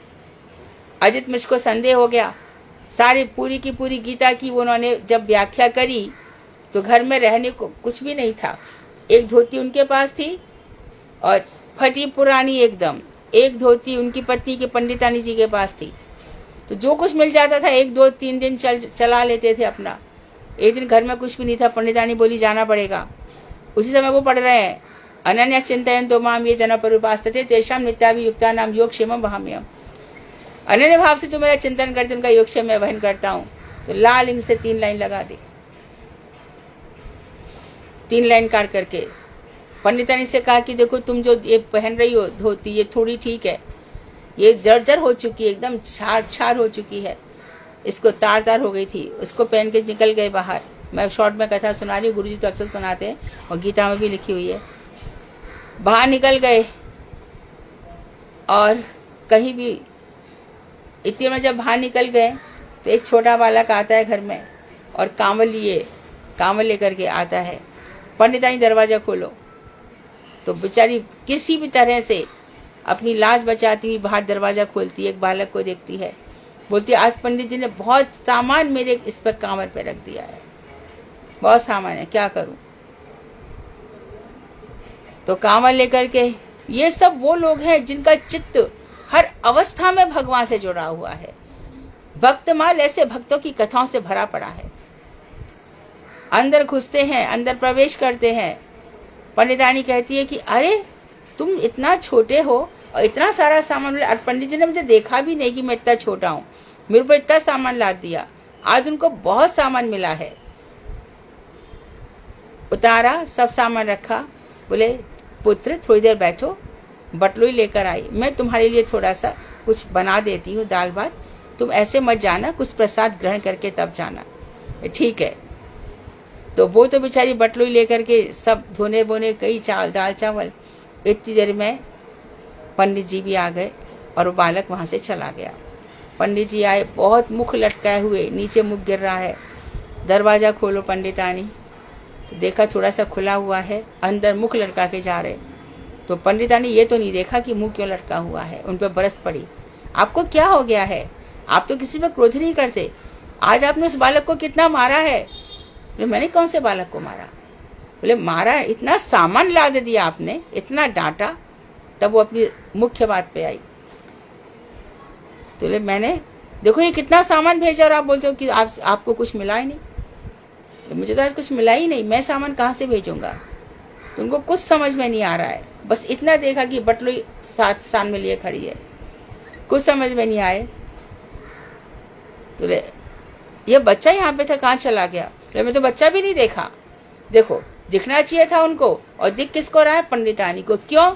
अजित मुझको संदेह हो गया, सारी पूरी की पूरी गीता की उन्होंने जब व्याख्या करी तो घर में रहने को कुछ भी नहीं था। एक धोती उनके पास थी और फटी पुरानी एकदम, एक धोती उनकी पत्नी के पंडितानी जी के पास थी। तो जो कुछ मिल जाता था 1 2 3 दिन चला लेते थे अपना। एक दिन घर में कुछ भी नहीं था, पंडितानी बोली जाना पड़ेगा। उसी समय वो पढ़ रहे हैं अनन्या चिंतयन्तो माम ये जना परुपास्ते तेषां नित्याभियुक्तानां योग क्षेमम वहाम्यहम्। अनन्य भाव से जो मेरा चिंतन करते उनका योगक्षेम मैं वहन करता हूँ। तो लाल इंक से 3 लाइन लगा दी, 3 लाइन काट करके पंडितानी से कहा कि देखो तुम जो ये पहन रही हो धोती, ये थोड़ी ठीक है, ये जर्जर हो चुकी है, एकदम छार हो चुकी है, इसको तार हो गई थी। उसको पहन के निकल गए बाहर। मैं शॉर्ट में कथा सुना रही हूँ, गुरुजी तो अक्सर सुनाते हैं और गीता में भी लिखी हुई है। बाहर निकल गए और कहीं भी इतने में जब बाहर निकल गए तो एक छोटा बालक आता है घर में और कांवल लेकर के आता है। पंडितानी दरवाजा खोलो। तो बेचारी किसी भी तरह से अपनी लाज बचाती हुई बाहर दरवाजा खोलती है, एक बालक को देखती है, बोलती है आज पंडित जी ने बहुत सामान मेरे इस पर कांवर पे रख दिया है, बहुत सामान है, क्या करूं। तो कांवर लेकर के, ये सब वो लोग हैं जिनका चित्त हर अवस्था में भगवान से जुड़ा हुआ है। भक्तमाल ऐसे भक्तों की कथाओं से भरा पड़ा है। अंदर घुसते हैं, अंदर प्रवेश करते हैं। पंडितानी कहती है कि अरे तुम इतना छोटे हो और इतना सारा सामान, और पंडित जी ने मुझे देखा भी नहीं कि मैं इतना छोटा हूँ, मेरे को इतना सामान ला दिया। आज उनको बहुत सामान मिला है। उतारा, सब सामान रखा, बोले पुत्र थोड़ी देर बैठो, बटलुई लेकर आई, मैं तुम्हारे लिए थोड़ा सा कुछ बना देती हूँ, दाल भात, तुम ऐसे मत जाना, कुछ प्रसाद ग्रहण करके तब जाना। ठीक है। तो वो तो बेचारी बटलुई लेकर के सब धोने बोने कई दाल चावल। इतनी देर में पंडित जी भी आ गए और वो बालक वहां से चला गया। पंडित जी आए, बहुत मुख लटकाए हुए, नीचे मुख गिर रहा है। दरवाजा खोलो पंडितानी, तो देखा थोड़ा सा खुला हुआ है, अंदर मुख लटका के जा रहे। तो पंडितानी ये तो नहीं देखा कि मुंह क्यों लटका हुआ है। उन पर बरस पड़ी, आपको क्या हो गया है, आप तो किसी पर क्रोध नहीं करते, आज आपने उस बालक को कितना मारा है। मैंने कौन से बालक को मारा? बोले मारा, इतना सामान लाद दिया आपने, इतना डांटा। तब वो अपनी मुख्य बात पे आई। तो बोले मैंने, देखो ये कितना सामान भेजा और आप बोलते हो कि आपको कुछ मिला ही नहीं। मुझे तो आज कुछ मिला ही नहीं, मैं सामान कहाँ से भेजूंगा। तो उनको कुछ समझ में नहीं आ रहा है, बस इतना देखा कि बटलुई साथ में लिए खड़ी है, कुछ समझ में नहीं आए। तो ये बच्चा यहाँ पे था, कहाँ चला गया? मैं तो बच्चा भी नहीं देखा। देखो दिखना चाहिए था उनको, और दिख किसको रहा है? पंडितानी को। क्यों?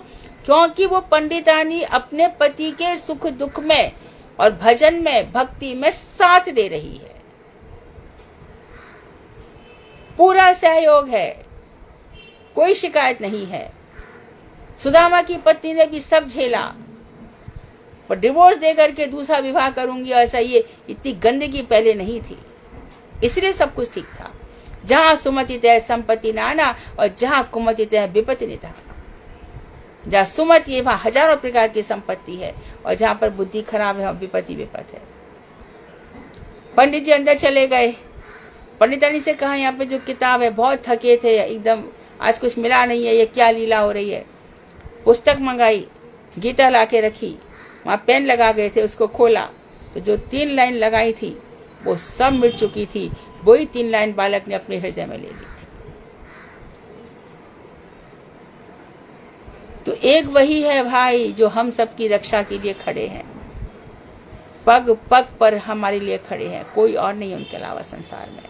क्योंकि वो पंडितानी अपने पति के सुख दुख में और भजन में, भक्ति में साथ दे रही है, पूरा सहयोग है, कोई शिकायत नहीं है। सुदामा की पत्नी ने भी सब झेला, पर डिवोर्स देकर के दूसरा विवाह करूंगी ऐसा, ये इतनी गंदगी पहले नहीं थी, इसलिए सब कुछ ठीक था। जहां सुमति तय संपत्ति नाना और जहां कुमति तय विपत्ति निधा। जहां सुमति है वहां हजारों प्रकार की संपत्ति है, और जहां पर बुद्धि खराब है वहां विपत्ति विपत है। पंडित जी अंदर चले गए। पंडितानी से कहा यहाँ पे जो किताब है, बहुत थके थे एकदम, आज कुछ मिला नहीं है, ये क्या लीला हो रही है। पुस्तक मंगाई, गीता लाके रखी, वहां पेन लगा गए थे, उसको खोला तो जो 3 लाइन लगाई थी वो सब मिट चुकी थी। वही 3 लाइन बालक ने अपने हृदय में ले ली थी। तो एक वही है भाई जो हम सबकी रक्षा के लिए खड़े हैं, पग पग पर हमारे लिए खड़े हैं, कोई और नहीं उनके अलावा संसार में।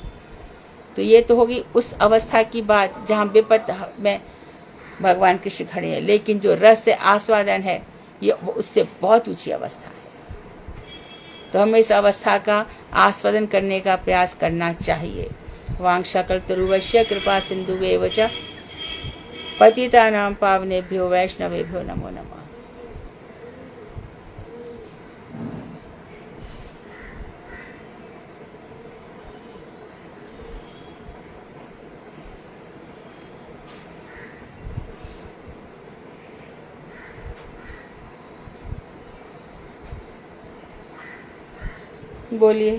तो ये तो होगी उस अवस्था की बात जहां विपत में भगवान कृष्ण खड़े हैं, लेकिन जो रस से आस्वादन है ये उससे बहुत ऊंची अवस्था है। तो हमें इस अवस्था का आस्वादन करने का प्रयास करना चाहिए। वांछाकल्पतरुभ्यश्च कृपा सिन्धुभ्येव च पतितानां पावनेभ्यो वैष्णवेभ्यो नमो नमः। बोलिए।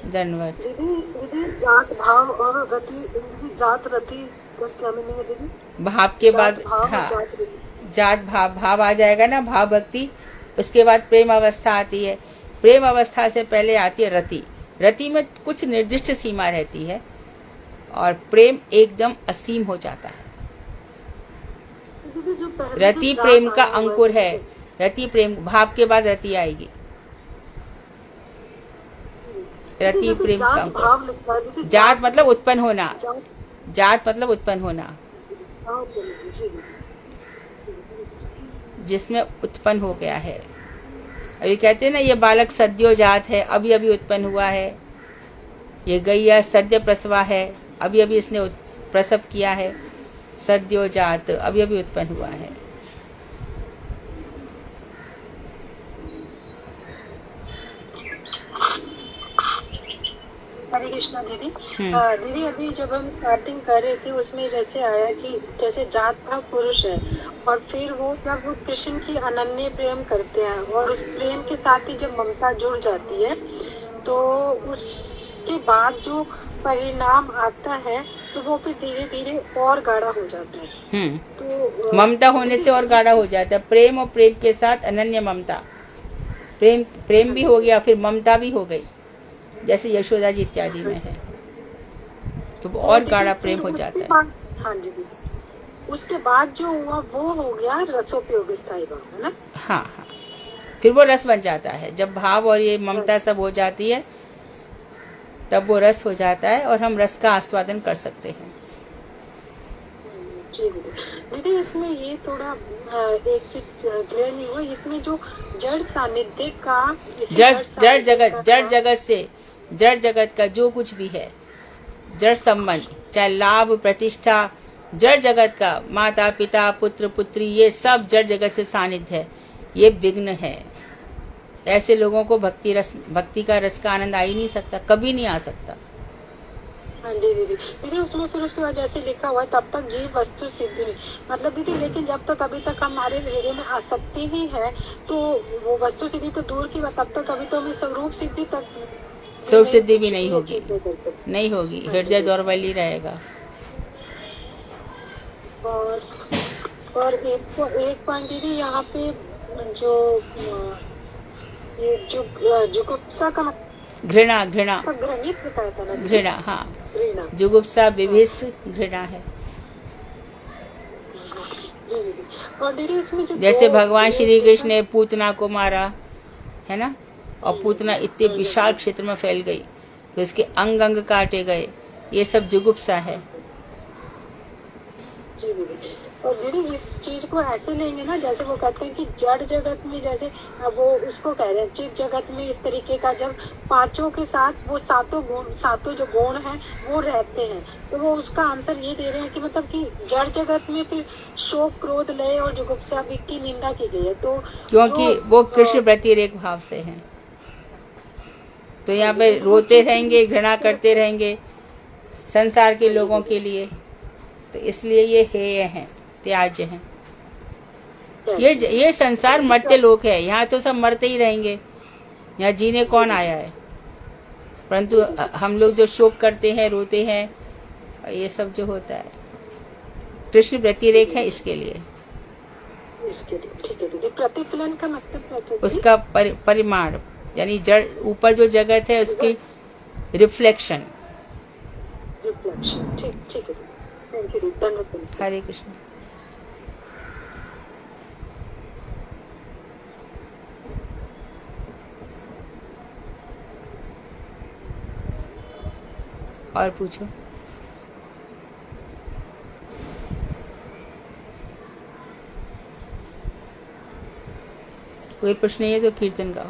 धन्यवाद दीदी। जात भाव और रति, दीदी जात रति क्या मीनिंग है दीदी? भाव के बाद, हाँ, जात भाव, भाव आ जाएगा ना, भाव भक्ति, उसके बाद प्रेम अवस्था आती है। प्रेम अवस्था से पहले आती है रति। रति में कुछ निर्दिष्ट सीमा रहती है और प्रेम एकदम असीम हो जाता है। दीदी जो पहले रति जो प्रेम जात का आया हुआ अंकुर है। रति प्रेम, भाव के बाद रति आएगी। रति जैसे प्रेम का जात अंकुर। भाव लिखा है दीदी, जात मतलब उत्पन्न होना। जात जात मतलब उत्पन्न होना, भाव के लिए, जी दीदी। जिसमें उत्पन्न हो गया है। अभी कहते हैं ना, ये बालक सद्यो जात है, अभी अभी उत्पन्न हुआ है। ये गैया सद्य प्रसवा है, अभी अभी इसने प्रसव किया है। सद्यो जात, अभी अभी उत्पन्न हुआ है। हरे कृष्णा दीदी। दीदी अभी जब हम स्टार्टिंग कर रहे थे उसमें जैसे आया कि जैसे जात भाव पुरुष है और फिर वो जब वो कृष्ण की अनन्य प्रेम करते हैं और उस प्रेम के साथ ही जब ममता जुड़ जाती है तो उसके बाद जो परिणाम आता है तो वो फिर धीरे धीरे और गाढ़ा हो जाता है। तो ममता होने से और गाढ़ा हो जाता है। प्रेम और प्रेम के साथ अनन्य ममता, प्रेम भी हो गया, फिर ममता भी हो गई, जैसे यशोदा जी इत्यादि में है, तो और गाढ़ा प्रेम हो जाता है। हाँ जी दीदी, उसके बाद जो हुआ वो हो गया रसोपयोग स्थायी भाव, है ना? हाँ हाँ, फिर वो रस बन जाता है। जब भाव और ये ममता सब हो जाती है तब वो रस हो जाता है और हम रस का आस्वादन कर सकते हैं। जी दीदी, इसमें ये थोड़ा एक चीज क्लियर नहीं हुआ, इसमें जो जड़ सानिध्य का जड़ जगत का जो कुछ भी है, जड़ संबंध, चाहे लाभ प्रतिष्ठा, जड़ जगत का माता पिता पुत्र पुत्री, ये सब जड़ जगत से सानिध्य है, ये विघ्न है। ऐसे लोगों को भक्ति का रस का आनंद आ ही नहीं सकता, कभी नहीं आ सकता। हाँ जी दीदी, उसमें फिर उसके बाद जैसे लिखा हुआ है तब तक जीव वस्तु सिद्धि नहीं, मतलब दीदी लेकिन जब तक अभी तक हमारे हृदय में आसक्ति ही है तो वो वस्तु सिद्धि तो दूर की बात, तब तक अभी तो हमें स्वरूप सिद्धि तक स्वरूप सिद्धि भी नहीं होगी, नहीं होगी, हृदय दौर्बल्य रहेगा। और एक पॉइंट दीदी यहाँ पे जो ये जुगुप्सा का घृणा घृणित बताया था ना, घृणा, हाँ, घृणा, जुगुप्सा विभिस घृणा है। और दीदी इसमें जो जैसे भगवान श्री कृष्ण ने पूतना को मारा है ना, और पूतना इतने विशाल क्षेत्र में फैल गई, तो इसके अंग अंग काटे गए, ये सब जुगुप्सा है। जी दीदी, और दीदी इस चीज को ऐसे लेंगे ना, जैसे वो कहते हैं कि जड़ जगत में, जैसे वो उसको कह रहे हैं चित जगत में इस तरीके का, जब पांचों के साथ वो सातों जो गुण हैं वो रहते हैं, तो वो उसका आंसर ये दे रहे हैं कि मतलब कि जड़ जगत में फिर शोक क्रोध लय और जुगुप्सा की निंदा की गई है, तो क्योंकि वो कृष्ण व्यतिरेक भाव से हैं, तो यहाँ पे रोते रहेंगे, घृणा करते रहेंगे संसार के लोगों के लिए, तो इसलिए ये हेय हैं, त्याज्य हैं। ये संसार मरते लोग है, यहाँ तो सब मरते ही रहेंगे, यहाँ जीने कौन आया है। परंतु हम लोग जो शोक करते हैं, रोते हैं, ये सब जो होता है कृष्ण व्यतिरेक है, इसके लिए ठीक है दीदी। प्रतिफलन का मतलब उसका परिमाण, यानी जड़ ऊपर जो जगत है उसकी रिफ्लेक्शन। ठीक है, थैंक यू, धन्यवाद। हरे कृष्ण। और पूछो। कोई प्रश्न नहीं है तो कीर्तन गाओ।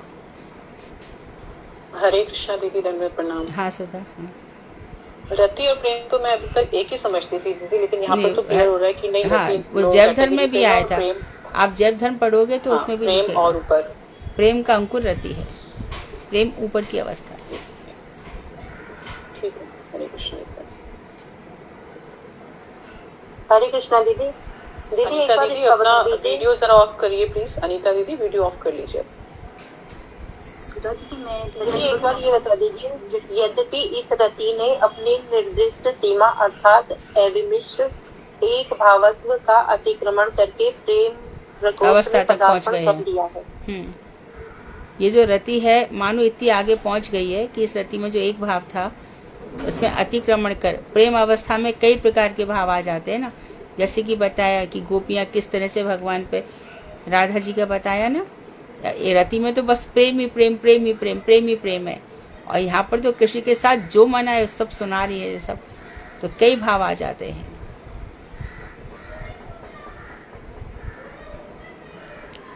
हरे कृष्णा दीदी, दंडवत प्रणाम। हाँ सुधा। हाँ। रति और प्रेम तो मैं अभी तक एक ही समझती थी दीदी, लेकिन यहाँ पर तो क्लियर हो रहा है कि नहीं। हाँ, वो जैव धर्म में भी आया था, आप जैव धर्म पढ़ोगे तो उसमें भी प्रेम और ऊपर प्रेम का अंकुर रति है, प्रेम ऊपर की अवस्था। ठीक है, हरे कृष्णा। हरे कृष्णा दीदी। अनीता दीदी अपना वीडियो जरा ऑफ करिए प्लीज। अनीता दीदी वीडियो ऑफ कर लीजिए। सुधा जी, मुझे एक बार ये बता दीजिए, यद्यपि इस रति ने अपनी निर्दिष्ट सीमा अर्थात अविमिश्र एक भावत्व का अतिक्रमण करके प्रेम अवस्था तक पहुंच गए हैं। ये जो रति है मानो इतनी आगे पहुंच गई है कि इस रति में जो एक भाव था उसमें अतिक्रमण कर प्रेम अवस्था में कई प्रकार के भाव आ जाते हैं ना, जैसे कि बताया कि गोपियां किस तरह से भगवान पे, राधा जी का बताया ना, ये रति में तो बस प्रेम ही प्रेम, प्रेम ही प्रेम, प्रेम ही प्रेम है, और यहाँ पर तो कृष्ण के साथ जो मना है सब सुना रही है, सब तो कई भाव आ जाते हैं।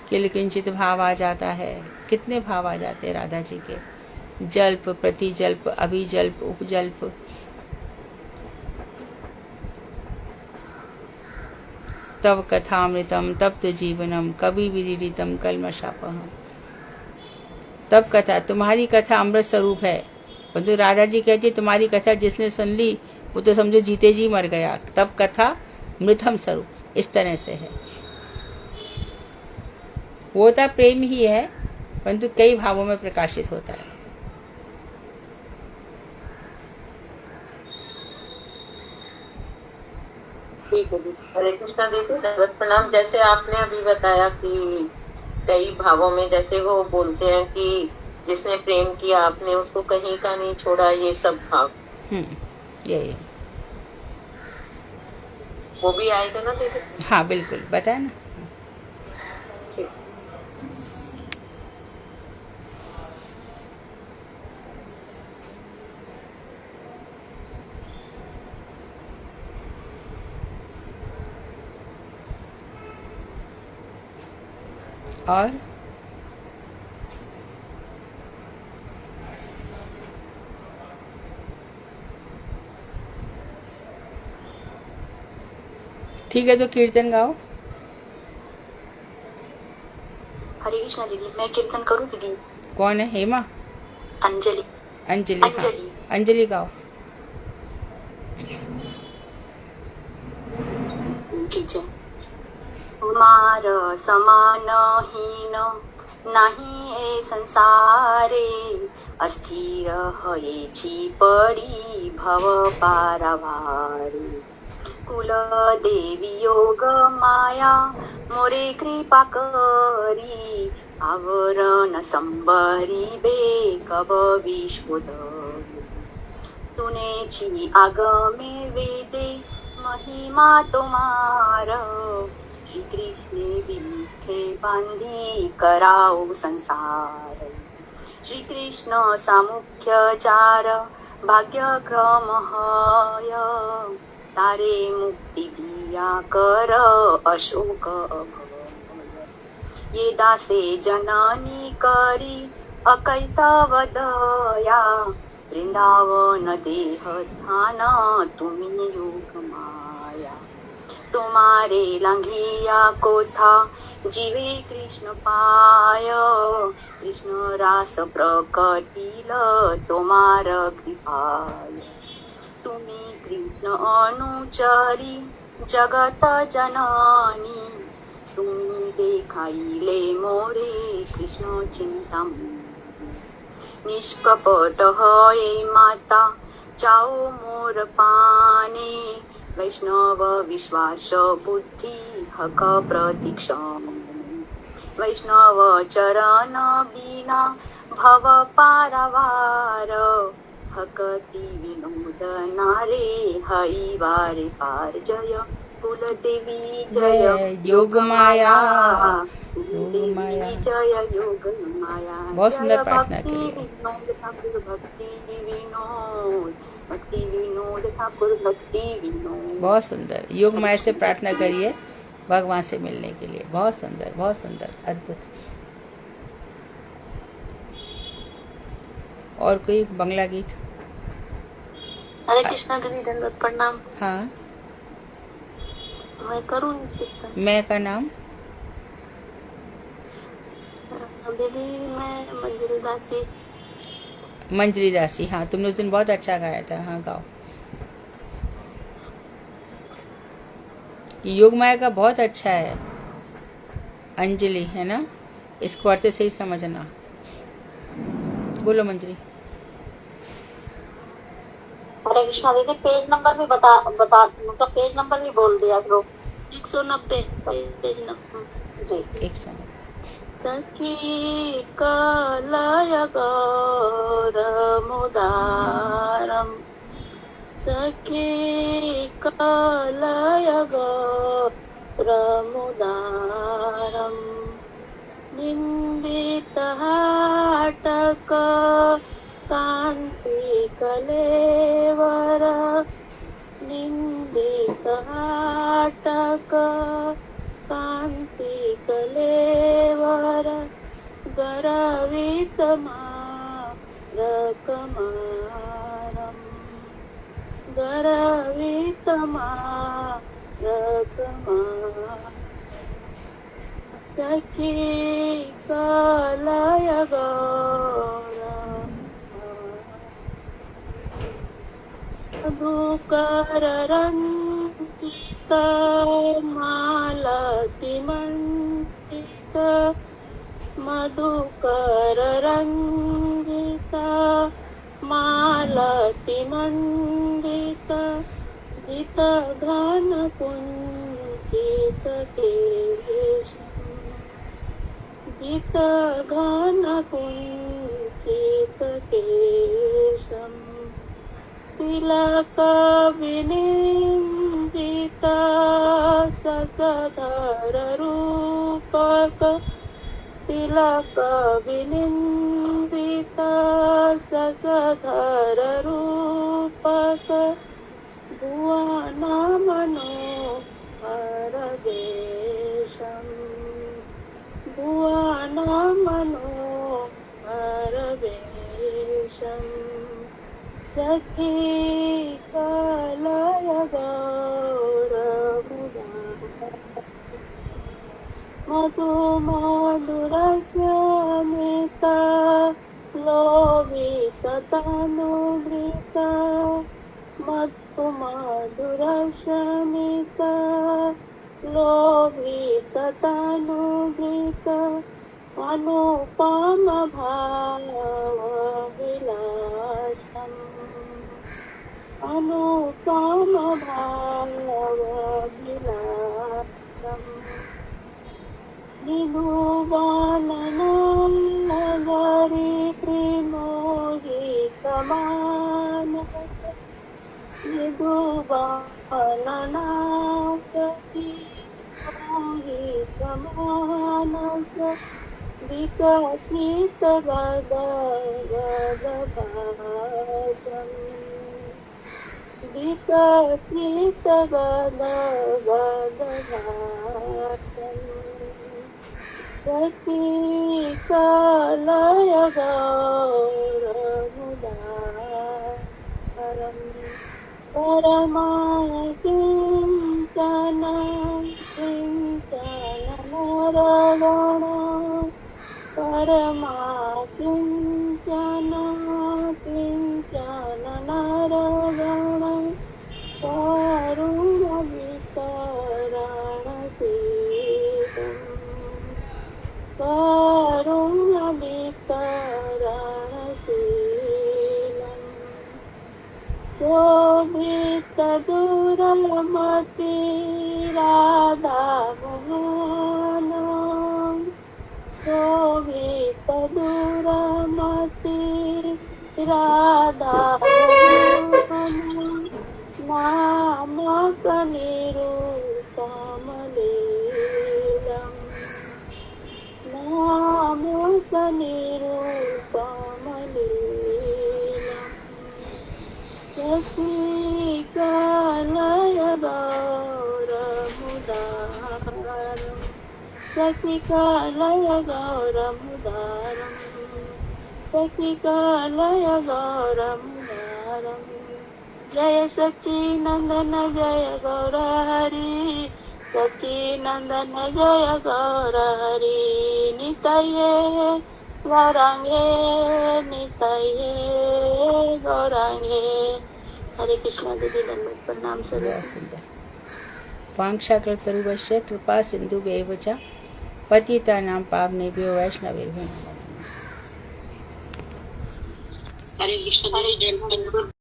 किलकिंचित भाव आ जाता है, कितने भाव आ जाते हैं राधा जी के, जल्प, प्रतिजल्प, अभिजल्प, उपजल्प, तव कथामृतम तप्त जीवनम कवि विदितम कल्मषापहम। तब कथा, तुम्हारी कथा अमृत स्वरूप है, परंतु राधा जी कहती है तुम्हारी कथा जिसने सुन ली वो तो समझो जीते जी मर गया। तब कथा मृतम स्वरूप, इस तरह से है। वो तो प्रेम ही है, परंतु कई भावों में प्रकाशित होता है। ठीक है दीदी। हरे कृष्णा दीदी, दंडवत प्रणाम। जैसे आपने अभी बताया कि कई भावों में, जैसे वो बोलते हैं कि जिसने प्रेम किया आपने उसको कहीं का नहीं छोड़ा, ये सब भाव यही, वो भी आएगा ना दीदी? हाँ बिल्कुल, बताया ना। ठीक। और ठीक है, तो कीर्तन गाओ। हरे कृष्णा दीदी, मैं कीर्तन करूं दीदी? कौन है? हेमा? अंजलि। अंजलि, अंजलि। हाँ, अंजलि गाओ। ठीक है। मार समान हीन नहीं ए संसारे, अस्थिर हयेची पड़ी भव पारावारे। कुल देवी योग माया मोरे कृपा करी, आवरण संबरी बे कब विश्वोदरी। तूने छी आगमे वेदे महिमा तुम्हार, श्री कृष्ण विमुखे बांधी कराओ संसार। श्री कृष्ण सामुख्य चार भाग्य क्रम हय, तारे मुक्ति दिया कर अशोक अभय। ये दासे जननी करी अकैतव दया, वृंदावन देह स्थान तुम्ही योग माया। तुम्हारे लंघिया को था जीवे कृष्ण पाय, कृष्ण रास प्रकटिल तुम्हार कृपाय। तुम्ही कृष्ण अनुचरी जगत जननी, तुम्ही देखाइले मोरे कृष्ण चिंतामणि। निष्कपट हये माता चाओ मोर पाने, वैष्णव विश्वास बुद्धि हक प्रतीक्षण। वैष्णव चरण बिना भव पारावार, भक्ति विनोद नारे हरि वारे पार। जय कुल देवी जय योग माया, देवी जय योग माया। बहुत सुंदर प्रार्थना के लिए। विनोद ठाकुर भक्ति विनोद, भक्ति विनोद ठाकुर भक्ति विनोद। बहुत सुंदर, योग माया से प्रार्थना करिए भगवान से मिलने के लिए। बहुत सुंदर, बहुत सुंदर, अद्भुत। और कोई बंगला गीत? हरे कृष्णा दीदी, दंडवत प्रणाम। हाँ, मैं करूँ कीर्तन? मैं का नाम? दीदी मैं मंजरी दासी। मंजरी दासी, हाँ, तुमने उस दिन बहुत अच्छा गाया था। हाँ गाओ। योग माया का बहुत अच्छा है, अंजलि है ना, इसको अर्थ से ही समझना। बोलो मंजरी। हरे कृष्णा दीदी, पेज नंबर भी बता मतलब पेज नंबर भी बोल दिया करो। 190 पेज नंबर जी। 190। सखी कलय गौर मुदारम, सखी कलय गौर प्रमुदारम् निन्दितहाटक कान्ति कलेवर निन्दितहाटक कान्ति कलेवर गरवितमारकमारम् गरवितमारकमारम् सखी कलय गौरम मधुकर रंजित मालती मंडित मधुकर रंजित मालती मंडित जित घन कुंचित केशम जित घन कुंचित केशम तिलक विनिन्दित ससधर रूपक तिलक विनिन्दित ससधर रूपक भुवन मनोहर वेशम भुवन मनोहर वेशम सखी कलय गौरमुदारम् मधु मधुरस्मित लोभित तनुभृत मधु मधुरस्मित लोभित तनुभृत अनुपम भाव विलासम् अनुपम भाव विलासम् निधुवननगरी त्रिमोहितमानस निधुवननगरी मोहितमानस विकसित गदगदभासम् विकसित गदगदभासम् सखी कलय गौरमुदारम् परमाकिञ्चन किञ्चन नरगण परमाकिञ्चन किञ्चन नरगण करुणवितरणशीलम् करुणवितरणशीलम् शोभितदुरमति राधामोहनम् शोभितदुरमति राधामोहनम् नामकनिरूपमलीलम् नामकनिरूपमलीलम् सखी कलय गौरमुदारम् सखी कलय गौरमुदारम् सखी कलय गौरमुदारम् जय सच्चिनंदन जय गौर हरि सच्चिनंदन जय गौर हरि नितये गौरांगे नितये गौरांगे। हरे कृष्णा दीदी दंडवत प्रणाम सर। वाञ्छाकल्पतरुभ्यश्च कृपा सिन्धुभ्यैव च पतितानां पावनेभ्यो वैष्णवेभ्यो नमः। हरे कृष्ण।